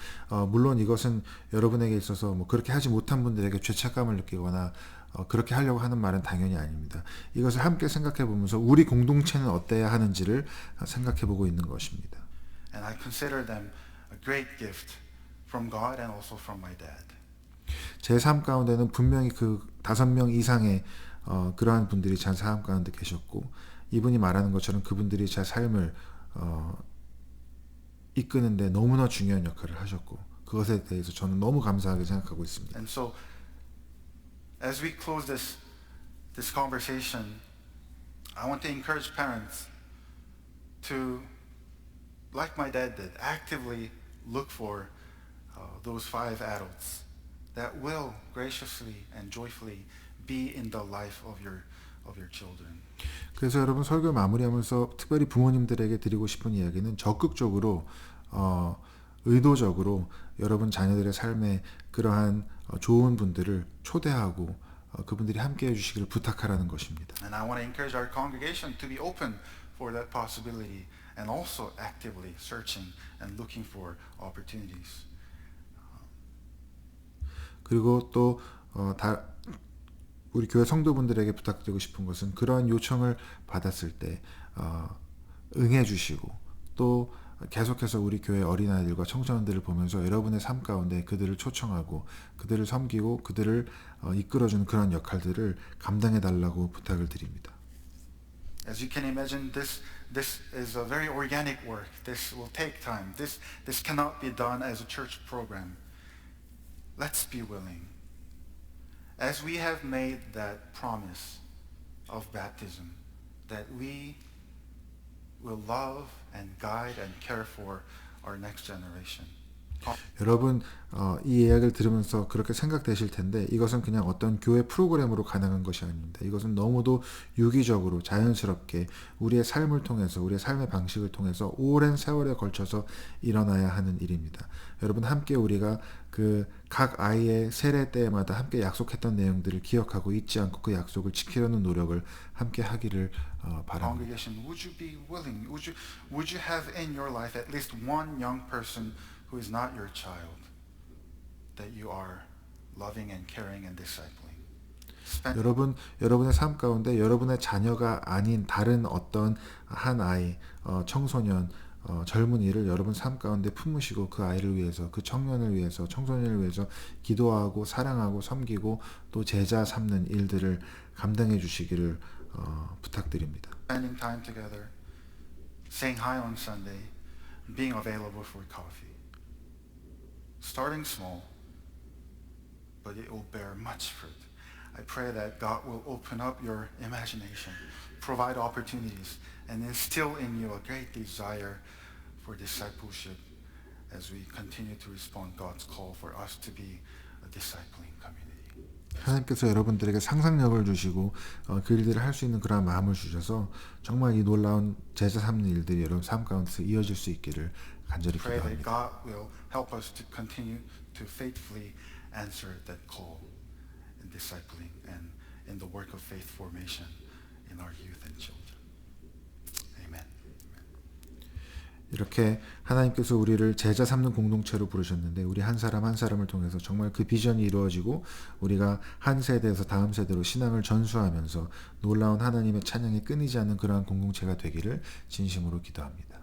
물론 이것은 여러분에게 있어서 뭐 그렇게 하지 못한 분들에게 죄책감을 느끼거나 그렇게 하려고 하는 말은 당연히 아닙니다. 이것을 함께 생각해 보면서 우리 공동체는 어때야 하는지를 생각해 보고 있는 것입니다. And I consider them a great gift from God and also from my dad. 제 삶 가운데는 분명히 그 5명 이상의 그러한 분들이 제 삶 가운데 계셨고 이분이 말하는 것처럼 그분들이 제 삶을 이끄는데 너무나 중요한 역할을 하셨고 그것에 대해서 저는 너무 감사하게 생각하고 있습니다. And so, as we close this conversation, I want to encourage parents to, like my dad did, actively look for those 5 adults that will graciously and joyfully be in the life of your children. 그래서 여러분 설교 마무리하면서 특별히 부모님들에게 드리고 싶은 이야기는 적극적으로 의도적으로 여러분 자녀들의 삶에 그러한 좋은 분들을 초대하고 그분들이 함께 해주시기를 부탁하라는 것입니다. And I want to encourage our congregation to be open for that possibility and also actively searching and looking for opportunities. 그리고 또 우리 교회 성도분들에게 부탁드리고 싶은 것은 그러한 요청을 받았을 때 응해 주시고 또 계속해서 우리 교회 어린아이들과 청소년들을 보면서 여러분의 삶 가운데 그들을 초청하고 그들을 섬기고 그들을 이끌어주는 그런 역할들을 감당해 달라고 부탁을 드립니다. As you can imagine, this is a very organic work. This will take time. This cannot be done as a church program. Let's be willing. As we have made that promise of baptism, that we will love and guide and care for our next generation. 여러분 이 이야기를 들으면서 그렇게 생각되실 텐데 이것은 그냥 어떤 교회 프로그램으로 가능한 것이 아닙니다. 이것은 너무도 유기적으로 자연스럽게 우리의 삶을 통해서 우리의 삶의 방식을 통해서 오랜 세월에 걸쳐서 일어나야 하는 일입니다. 여러분 함께 우리가 그 각 아이의 세례 때마다 함께 약속했던 내용들을 기억하고 잊지 않고 그 약속을 지키려는 노력을 함께 하기를 바랍니다. Congregation, would you be willing? Would you have in your life at least one young person who is not your child that you are loving and caring and discipling? 여러분의 삶 가운데 여러분의 자녀가 아닌 다른 어떤 한 아이, 청소년, 젊은이를 여러분 삶 가운데 품으시고 그 아이를 위해서 그 청년을 위해서 청소년을 위해서 기도하고 사랑하고 섬기고 또 제자 삼는 일들을 감당해 주시기를 부탁드립니다. Spending time together, saying hi on Sunday, being available for coffee. Starting small, but it will bear much fruit. I pray that God will open up your imagination, provide opportunities, and instill in you a great desire for discipleship as we continue to respond to God's call for us to be discipling community. 하나님께서 여러분들에게 상상력을 주시고 그 일들을 할 수 있는 그런 마음을 주셔서 정말 이 놀라운 제자 삼는 일들이 여러분 삶 가운데서 이어질 수 있기를 간절히 Pray that 기도합니다. God will help us to continue to faithfully answer that call in discipling and in the work of faith formation in our youth and children. Amen. 이렇게 하나님께서 우리를 제자 삼는 공동체로 부르셨는데 우리 한 사람 한 사람을 통해서 정말 그 비전이 이루어지고 우리가 한 세대에서 다음 세대로 신앙을 전수하면서 놀라운 하나님의 찬양이 끊이지 않는 그러한 공동체가 되기를 진심으로 기도합니다.